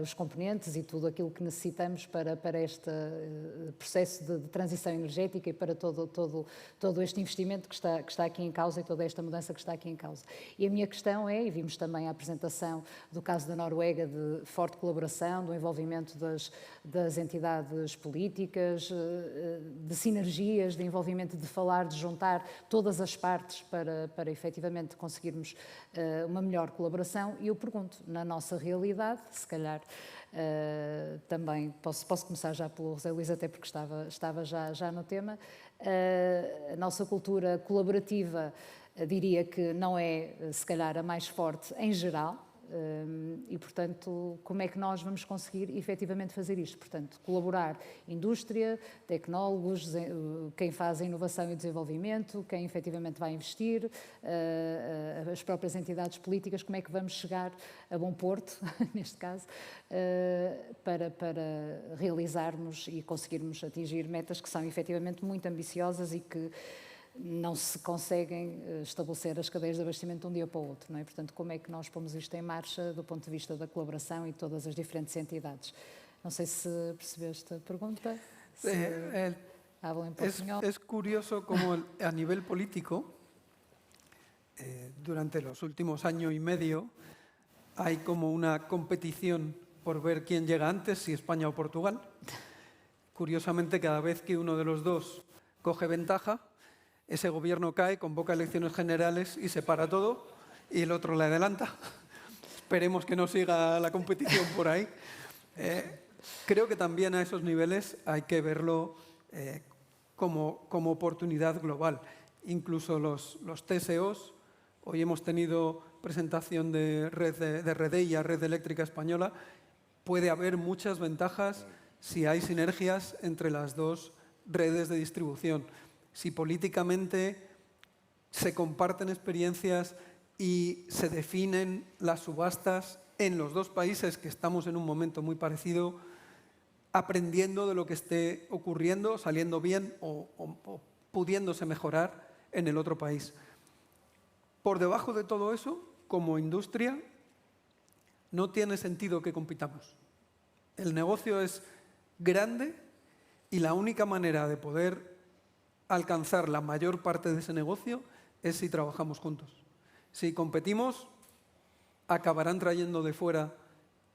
os componentes e tudo aquilo que necessitamos para este processo de transição energética e para todo este investimento que está aqui em causa e toda esta mudança que está aqui em causa. E a minha questão é, e vimos também a apresentação do caso da Noruega, de forte colaboração, do envolvimento das entidades políticas, de sinergias, de envolvimento, de falar, de juntar todas as partes para efetivamente conseguirmos uma melhor colaboração. E eu pergunto, na nossa realidade, se calhar também posso começar já pelo José Luís, até porque estava já no tema, a nossa cultura colaborativa diria que não é, se calhar, a mais forte em geral e, portanto, como é que nós vamos conseguir efetivamente fazer isto? Portanto, colaborar indústria, tecnólogos, quem faz a inovação e o desenvolvimento, quem efetivamente vai investir, as próprias entidades políticas, como é que vamos chegar a bom porto, neste caso, para realizarmos e conseguirmos atingir metas que são efetivamente muito ambiciosas e que não se conseguem estabelecer as cadeias de abastecimento de um dia para o outro, não é? Portanto, como é que nós pomos isto em marcha do ponto de vista da colaboração e de todas as diferentes entidades? Não sei se percebeste a pergunta. Hablo en portuñol. Es curioso como a nivel político, durante los últimos año y medio, hay como una competición por ver quién llega antes, si España o Portugal. Curiosamente, cada vez que uno de los dos coge ventaja, ese gobierno cae, convoca elecciones generales y se para todo y el otro le adelanta. Esperemos que no siga la competición por ahí. Creo que también a esos niveles hay que verlo como oportunidad global. Incluso los TSOs, hoy hemos tenido presentación de Redeia, Red Eléctrica Española, puede haber muchas ventajas si hay sinergias entre las dos redes de distribución. Si políticamente se comparten experiencias y se definen las subastas en los dos países, que estamos en un momento muy parecido, aprendiendo de lo que esté ocurriendo, saliendo bien o pudiéndose mejorar en el otro país. Por debajo de todo eso, como industria, no tiene sentido que compitamos. El negocio es grande y la única manera de poder alcanzar la mayor parte de ese negocio es si trabajamos juntos. Si competimos, acabarán trayendo de fuera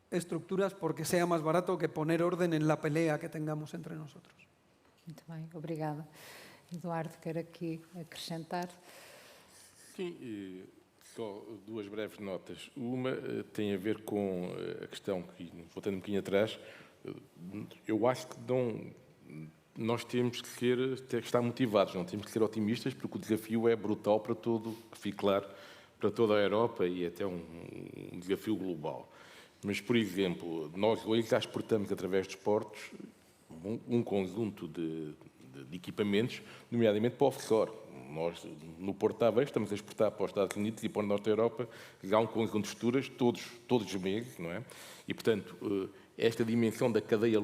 estructuras porque sea más barato que poner orden en la pelea que tengamos entre nosotros. Muito bem, obrigada. Eduardo, quer aqui acrescentar? Sim, só duas breves notas. Uma tem a ver com a questão que, voltando um bocadinho atrás, eu acho que nós temos que estar motivados, não temos que ser otimistas, porque o desafio é brutal para todo, que fique claro, para toda a Europa e até um desafio global. Mas, por exemplo, nós hoje já exportamos através dos portos um conjunto de equipamentos, nomeadamente para o offshore. Nós, no Porto de Aveiro, estamos a exportar para os Estados Unidos e para o Norte da Europa já um conjunto de estruturas todos os meses, não é? E, portanto, esta dimensão da cadeia,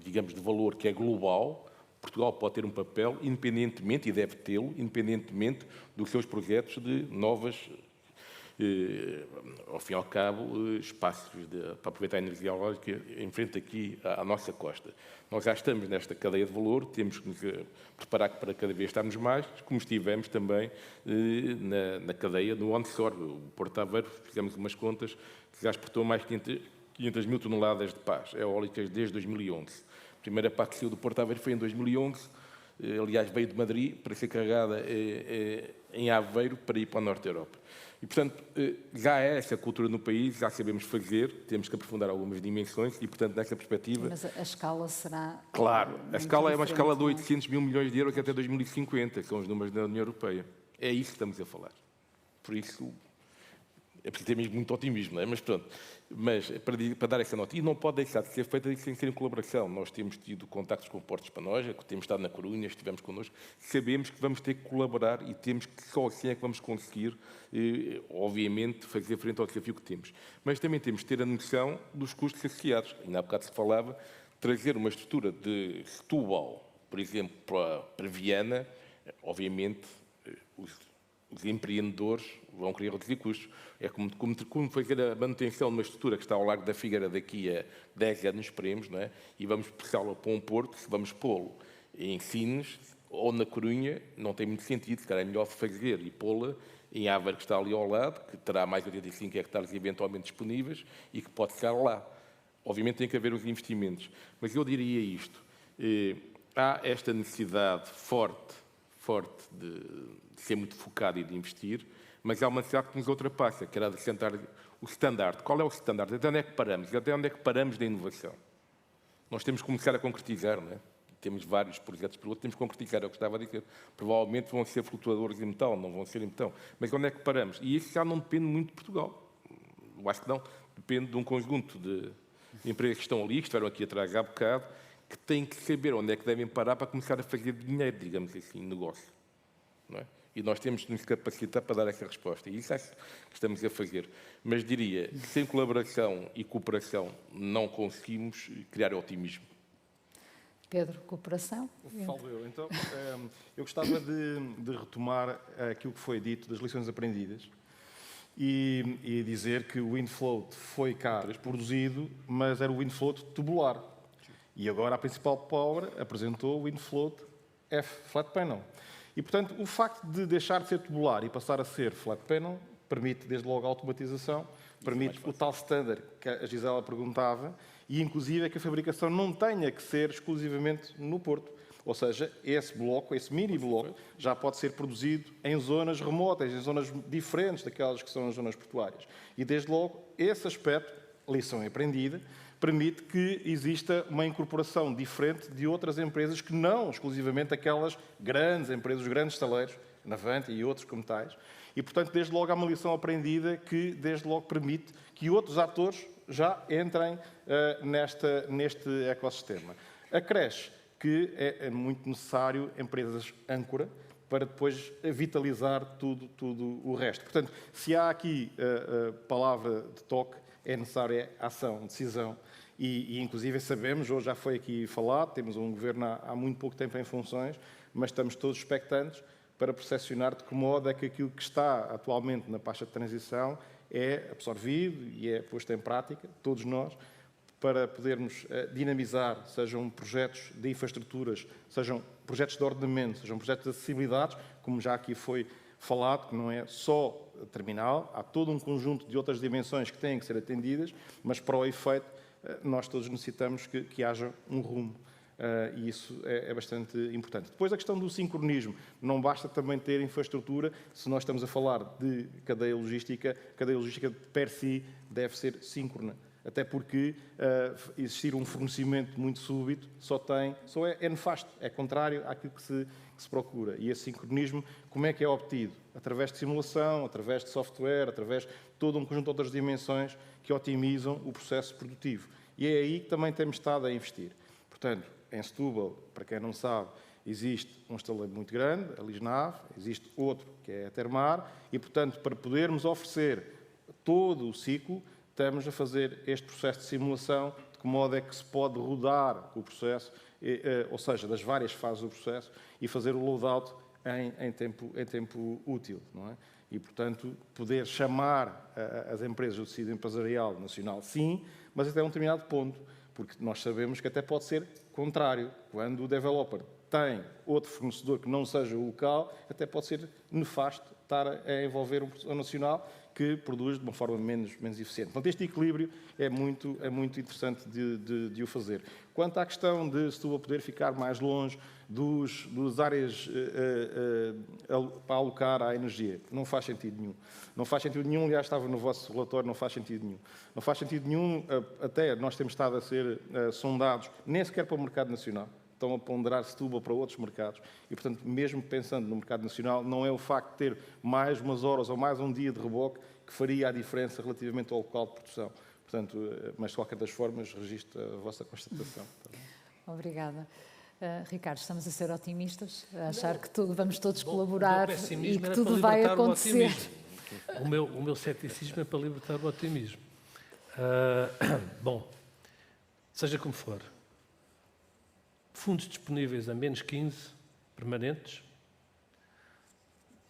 digamos, de valor que é global, Portugal pode ter um papel independentemente, e deve tê-lo, independentemente dos seus projetos de novas, ao fim e ao cabo, espaços para aproveitar a energia eólica em frente aqui à nossa costa. Nós já estamos nesta cadeia de valor, temos que nos preparar para cada vez estarmos mais, como estivemos também na cadeia no onshore. O Porto de Aveiro, fizemos umas contas, que já exportou mais de 500 mil toneladas de pás eólicas desde 2011. A primeira pá que saiu do Porto de Aveiro foi em 2011, aliás, veio de Madrid para ser carregada em Aveiro para ir para o Norte da Europa. E, portanto, já há essa cultura no país, já sabemos fazer, temos que aprofundar algumas dimensões e, portanto, nessa perspectiva... Mas a escala será... Claro, a escala é uma escala de não é? 800 mil milhões de euros até 2050, que são os números da União Europeia. É isso que estamos a falar. Por isso, é preciso ter mesmo muito otimismo, não é? Mas pronto, para dar essa nota, e não pode deixar de ser feita sem ser em colaboração. Nós temos tido contactos com o Porto de Espanoja, temos estado na Corunha, estivemos connosco, sabemos que vamos ter que colaborar e temos que só assim é que vamos conseguir, obviamente, fazer frente ao desafio que temos. Mas também temos que ter a noção dos custos associados. Ainda há bocado se falava, trazer uma estrutura de Setúbal, por exemplo, para Viana, obviamente, os empreendedores vão querer reduzir custos. É como fazer a manutenção de uma estrutura que está ao Largo da Figueira daqui a 10 anos, esperemos, não é? E vamos puxá-la para um porto, se vamos pô-lo em Sines ou na Corunha, não tem muito sentido, se calhar é melhor fazer e pô-la em Aveiro, que está ali ao lado, que terá mais de 85 hectares eventualmente disponíveis e que pode ficar lá. Obviamente tem que haver os investimentos. Mas eu diria isto, há esta necessidade forte de ser muito focado e de investir, mas há uma necessidade que nos ultrapassa, que era de sentar o standard. Qual é o standard? Até onde é que paramos? Até onde é que paramos da inovação? Nós temos que começar a concretizar, não é? Temos vários projetos piloto, temos que concretizar, é o que estava a dizer. Provavelmente vão ser flutuadores em metal, não vão ser em betão. Mas onde é que paramos? E isso já não depende muito de Portugal. Eu acho que não. Depende de um conjunto de empresas que estão ali, que estiveram aqui atrás há bocado, que têm que saber onde é que devem parar para começar a fazer dinheiro, digamos assim, negócio. Não é? E nós temos de nos capacitar para dar essa resposta. E isso é que estamos a fazer. Mas diria, sem colaboração e cooperação não conseguimos criar otimismo. Pedro, cooperação? Falo eu. Então, eu gostava de retomar aquilo que foi dito das lições aprendidas e dizer que o WindFloat foi cá produzido, mas era o WindFloat tubular. E agora a principal power apresentou o WindFloat F, Flat Panel. E, portanto, o facto de deixar de ser tubular e passar a ser flat panel permite, desde logo, a automatização, permite o tal standard que a Gisela perguntava e, inclusive, que a fabricação não tenha que ser exclusivamente no Porto. Ou seja, esse bloco, esse mini bloco, já pode ser produzido em zonas remotas, em zonas diferentes daquelas que são as zonas portuárias. E, desde logo, esse aspecto, lição aprendida, permite que exista uma incorporação diferente de outras empresas que não exclusivamente aquelas grandes empresas, os grandes estaleiros, Navante e outros como tais. E, portanto, desde logo há uma lição aprendida que, desde logo, permite que outros atores já entrem neste ecossistema. Acresce que é muito necessário empresas âncora para depois vitalizar tudo o resto. Portanto, se há aqui a palavra de toque, é necessária ação, decisão. E, inclusive, sabemos, hoje já foi aqui falado, temos um governo há muito pouco tempo em funções, mas estamos todos expectantes para percepcionar de que modo é que aquilo que está atualmente na pasta de transição é absorvido e é posto em prática, todos nós, para podermos dinamizar, sejam projetos de infraestruturas, sejam projetos de ordenamento, sejam projetos de acessibilidade, como já aqui foi falado, que não é só terminal, há todo um conjunto de outras dimensões que têm que ser atendidas, mas para o efeito nós todos necessitamos que haja um rumo. E isso é bastante importante. Depois, a questão do sincronismo. Não basta também ter infraestrutura. Se nós estamos a falar de cadeia logística per si deve ser síncrona. Até porque existir um fornecimento muito súbito é nefasto, é contrário àquilo que se procura. E esse sincronismo, como é que é obtido? Através de simulação, através de software, através de todo um conjunto de outras dimensões que otimizam o processo produtivo. E é aí que também temos estado a investir. Portanto, em Setúbal, para quem não sabe, existe um estaleiro muito grande, a Lisnave, existe outro, que é a Termar, e, portanto, para podermos oferecer todo o ciclo, estamos a fazer este processo de simulação, de que modo é que se pode rodar o processo, ou seja, das várias fases do processo, e fazer o load-out em tempo útil, não é? E, portanto, poder chamar as empresas do tecido empresarial nacional, sim, mas até um determinado ponto, porque nós sabemos que até pode ser contrário. Quando o developer tem outro fornecedor que não seja o local, até pode ser nefasto estar a envolver o nacional que produz de uma forma menos eficiente. Portanto, este equilíbrio é muito interessante de o fazer. Quanto à questão de Setúbal poder ficar mais longe dos áreas para alocar à energia, não faz sentido nenhum. Não faz sentido nenhum, aliás, estava no vosso relatório, não faz sentido nenhum. Não faz sentido nenhum, até nós temos estado a ser sondados, nem sequer para o mercado nacional. Estão a ponderar Setúbal para outros mercados. E, portanto, mesmo pensando no mercado nacional, não é o facto de ter mais umas horas ou mais um dia de reboque que faria a diferença relativamente ao local de produção. Portanto, mas de qualquer das formas, registro a vossa constatação. Obrigada. Ricardo, estamos a ser otimistas, a achar que vamos todos colaborar e que tudo vai acontecer. O meu ceticismo é para libertar o otimismo. Bom, seja como for, fundos disponíveis a menos 15, permanentes.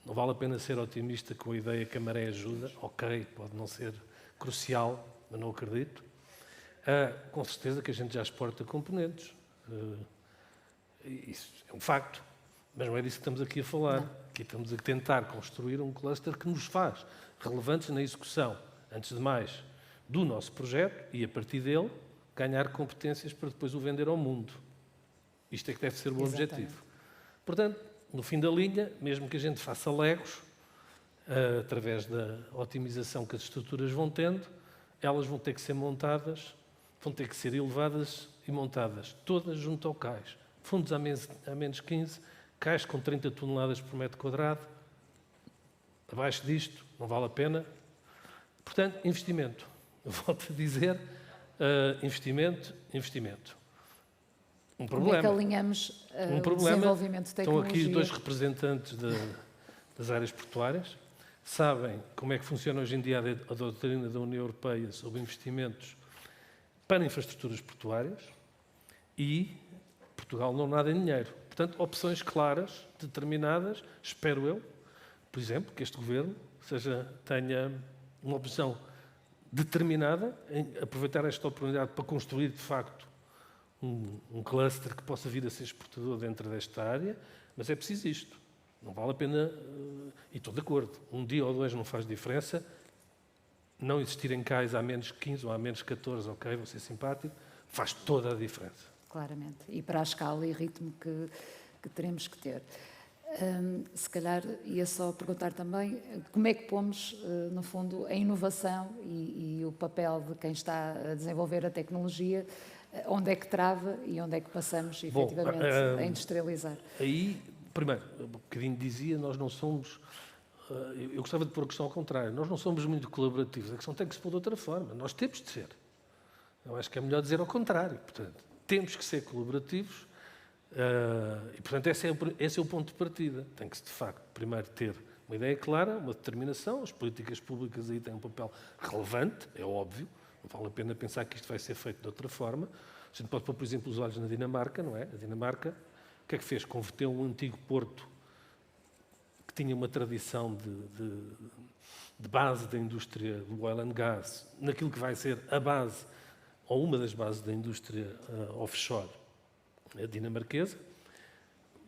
Não vale a pena ser otimista com a ideia que a maré ajuda. Ok, pode não ser crucial, mas não acredito. Com certeza que a gente já exporta componentes. Isso é um facto. Mas não é disso que estamos aqui a falar. Não. Aqui estamos a tentar construir um cluster que nos faz relevantes na execução, antes de mais, do nosso projeto e, a partir dele, ganhar competências para depois o vender ao mundo. Isto é que deve ser o objetivo. Portanto, no fim da linha, mesmo que a gente faça legos, através da otimização que as estruturas vão tendo, elas vão ter que ser montadas, vão ter que ser elevadas e montadas, todas junto ao cais. Fundos a menos 15, cais com 30 toneladas por metro quadrado, abaixo disto, não vale a pena. Portanto, investimento. Eu volto a dizer, investimento. Um problema. Como é que alinhamos o desenvolvimento de tecnologia? Estão aqui dois representantes das áreas portuárias, sabem como é que funciona hoje em dia a doutrina da União Europeia sobre investimentos para infraestruturas portuárias e Portugal não nada em dinheiro. Portanto, opções claras, determinadas, espero eu, por exemplo, que este Governo tenha uma opção determinada em aproveitar esta oportunidade para construir, de facto, um cluster que possa vir a ser exportador dentro desta área, mas é preciso isto. Não vale a pena, e estou de acordo, um dia ou dois não faz diferença, não existir em cais a menos 15 ou a menos 14, ok, vou ser simpático, faz toda a diferença. claramente, e para a escala e ritmo que teremos que ter. Se calhar ia só perguntar também como é que pomos, no fundo, a inovação e o papel de quem está a desenvolver a tecnologia, onde é que trava e onde é que passamos, efetivamente, a industrializar. Aí, primeiro, um bocadinho dizia, nós não somos... Eu gostava de pôr a questão ao contrário. Nós não somos muito colaborativos. A questão tem que se pôr de outra forma. Nós temos de ser. Eu acho que é melhor dizer ao contrário. Portanto, temos que ser colaborativos e, portanto, esse é o ponto de partida. Tem que se, de facto, primeiro ter uma ideia clara, uma determinação. As políticas públicas aí têm um papel relevante, é óbvio. Não vale a pena pensar que isto vai ser feito de outra forma. A gente pode pôr, por exemplo, os olhos na Dinamarca, não é? A Dinamarca, o que é que fez? Converteu um antigo porto que tinha uma tradição de base da indústria do oil and gas, naquilo que vai ser a base, ou uma das bases da indústria offshore dinamarquesa.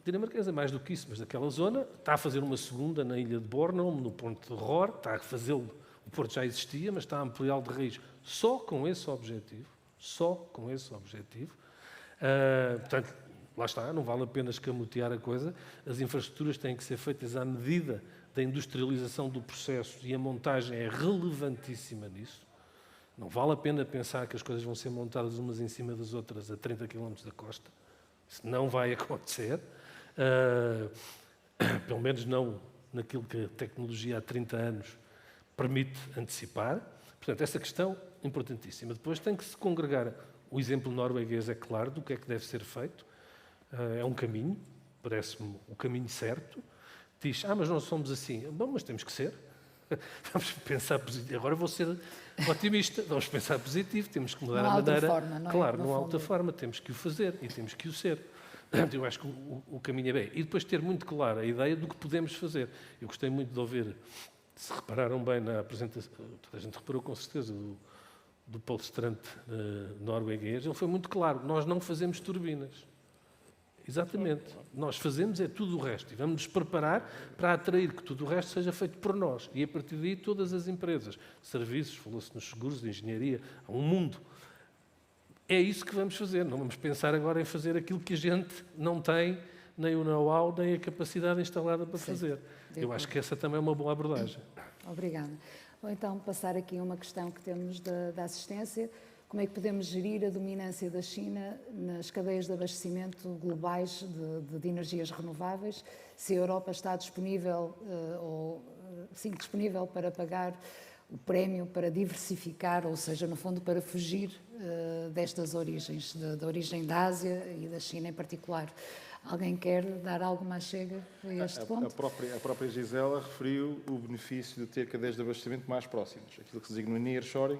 Dinamarquesa, mais do que isso, mas daquela zona, está a fazer uma segunda na ilha de Bornholm, no ponto de Rohr, está a fazê-lo, o porto já existia, mas está a ampliá-lo de raiz só com esse objetivo, portanto, lá está, não vale a pena escamotear a coisa, as infraestruturas têm que ser feitas à medida da industrialização do processo e a montagem é relevantíssima nisso. Não vale a pena pensar que as coisas vão ser montadas umas em cima das outras a 30 km da costa. Isso não vai acontecer, pelo menos não naquilo que a tecnologia há 30 anos permite antecipar. Portanto, essa questão é importantíssima. Depois tem que se congregar. O exemplo norueguês é claro do que é que deve ser feito. É um caminho, parece-me o caminho certo. Diz, mas nós somos assim. Bom, mas temos que ser. Vamos pensar positivo. Agora vou ser otimista. Vamos pensar positivo, temos que mudar a maneira. Claro, não há outra forma. Temos que o fazer e temos que o ser. Eu acho que o caminho é bem. E depois ter muito clara a ideia do que podemos fazer. Eu gostei muito de ouvir, se repararam bem na apresentação, toda a gente reparou com certeza, do Paul Strand norueguês, ele foi muito claro, nós não fazemos turbinas. Exatamente. Nós fazemos é tudo o resto e vamos nos preparar para atrair que tudo o resto seja feito por nós. E a partir daí todas as empresas, serviços, falou-se nos seguros, de engenharia, há um mundo. É isso que vamos fazer. Não vamos pensar agora em fazer aquilo que a gente não tem, nem o know-how, nem a capacidade instalada para fazer. Eu acho que essa também é uma boa abordagem. Obrigada. Ou então passar aqui uma questão que temos da assistência. Como é que podemos gerir a dominância da China nas cadeias de abastecimento globais de energias renováveis? Se a Europa está disponível, disponível para pagar o prémio para diversificar, ou seja, no fundo, para fugir destas origens, da origem da Ásia e da China em particular. Alguém quer dar alguma chega a este ponto? A própria Gisela referiu o benefício de ter cadeias de abastecimento mais próximas. Aquilo que se designa nearshoring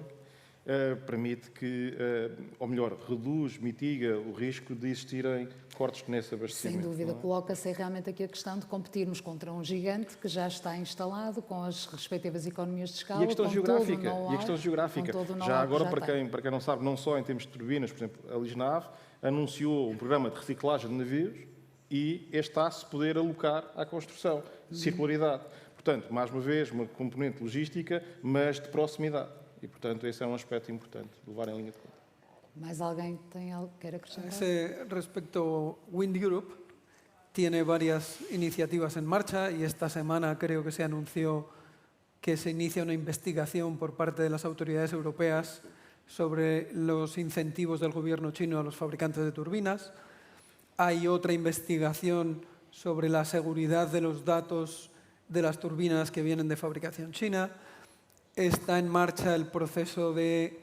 permite que, ou melhor, reduz, mitiga o risco de existirem cortes nesse abastecimento. Sem dúvida, coloca-se realmente aqui a questão de competirmos contra um gigante que já está instalado com as respectivas economias de escala. E a questão geográfica. Já agora, para quem não sabe, não só em termos de turbinas, por exemplo, a Lisnave anunciou um programa de reciclagem de navios e este está-se poder alocar à construção. Circularidade. Portanto, mais uma vez, uma componente logística, mas de proximidade. E, portanto, esse é um aspecto importante de levar em linha de conta. ¿Más alguien tiene algo que quiera acrescentar? Respecto, Wind Europe tiene varias iniciativas en marcha y esta semana creo que se anunció que se inicia una investigación por parte de las autoridades europeas sobre los incentivos del gobierno chino a los fabricantes de turbinas. Hay otra investigación sobre la seguridad de los datos de las turbinas que vienen de fabricación china. Está en marcha el proceso de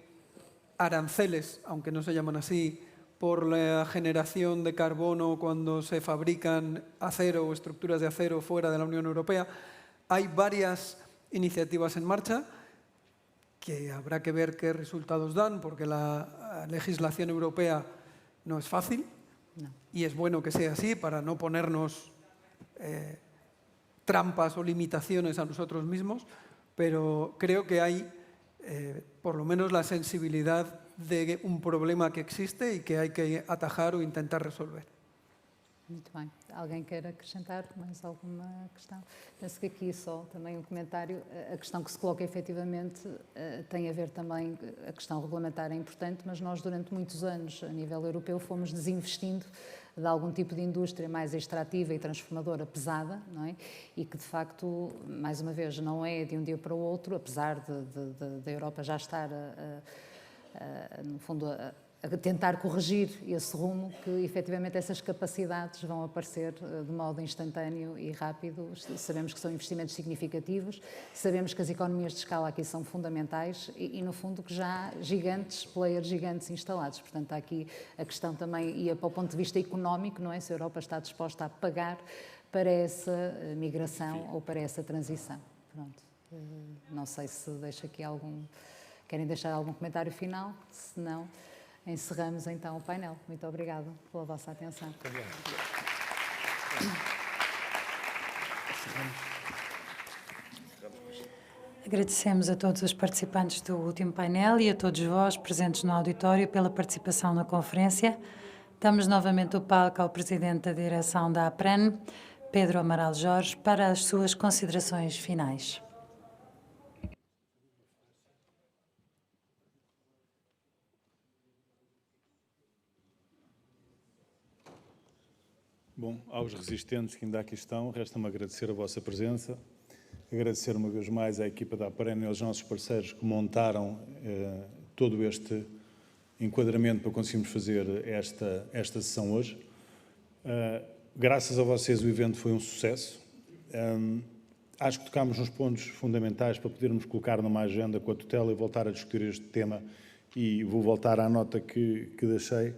aranceles, aunque no se llaman así, por la generación de carbono cuando se fabrican acero o estructuras de acero fuera de la Unión Europea. Hay varias iniciativas en marcha que habrá que ver qué resultados dan, porque la legislación europea no es fácil y es bueno que sea así para no ponernos trampas o limitaciones a nosotros mismos, pero creo que hay por lo menos la sensibilidad de un problema que existe y que hay que atajar o intentar resolver. Muito bem. Alguém quer acrescentar mais alguma questão? Penso que aqui só também um comentário. A questão que se coloca efetivamente tem a ver também, a questão regulamentar é importante, mas nós durante muitos anos, a nível europeu, fomos desinvestindo de algum tipo de indústria mais extrativa e transformadora pesada, não é? E que, de facto, mais uma vez, não é de um dia para o outro, apesar da Europa já estar, no fundo, a tentar corrigir esse rumo, que efetivamente essas capacidades vão aparecer de modo instantâneo e rápido. Sabemos que são investimentos significativos, sabemos que as economias de escala aqui são fundamentais e no fundo, que já há players gigantes instalados. Portanto, há aqui a questão também, e para o ponto de vista económico, não é? Se a Europa está disposta a pagar para essa migração ou para essa transição. Pronto. Não sei se deixa aqui querem deixar algum comentário final? Se não, encerramos então o painel. Muito obrigada pela vossa atenção. Agradecemos a todos os participantes do último painel e a todos vós presentes no auditório pela participação na conferência. Damos novamente o palco ao Presidente da Direção da APREN, Pedro Amaral Jorge, para as suas considerações finais. Bom, aos resistentes que ainda aqui estão, resta-me agradecer a vossa presença, agradecer uma vez mais à equipa da APREN e aos nossos parceiros que montaram todo este enquadramento para conseguirmos fazer esta sessão hoje. Graças a vocês o evento foi um sucesso. Acho que tocámos nos pontos fundamentais para podermos colocar numa agenda com a tutela e voltar a discutir este tema, e vou voltar à nota que deixei.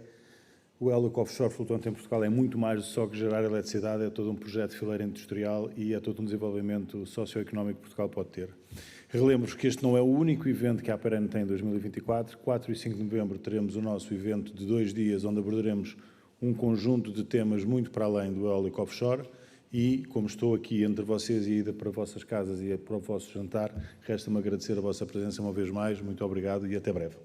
O eólico offshore flutuante em Portugal é muito mais do que só que gerar eletricidade, é todo um projeto de fileira industrial e é todo um desenvolvimento socioeconómico que Portugal pode ter. Relembro-vos que este não é o único evento que a APREN tem em 2024. 4 e 5 de novembro teremos o nosso evento de 2 dias, onde abordaremos um conjunto de temas muito para além do eólico offshore e, como estou aqui entre vocês e ida para vossas casas e para o vosso jantar, resta-me agradecer a vossa presença uma vez mais. Muito obrigado e até breve.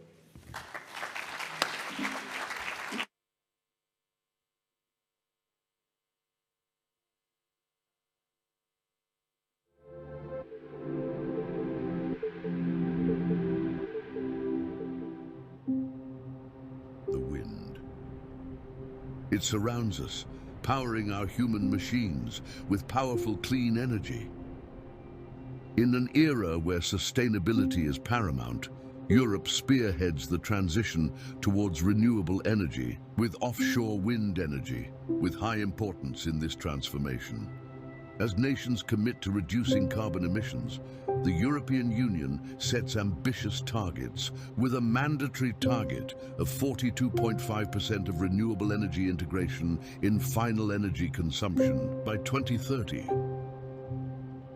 It surrounds us, powering our human machines with powerful clean energy. In an era where sustainability is paramount, Europe spearheads the transition towards renewable energy, with offshore wind energy, with high importance in this transformation. As nations commit to reducing carbon emissions, the European Union sets ambitious targets with a mandatory target of 42.5% of renewable energy integration in final energy consumption by 2030.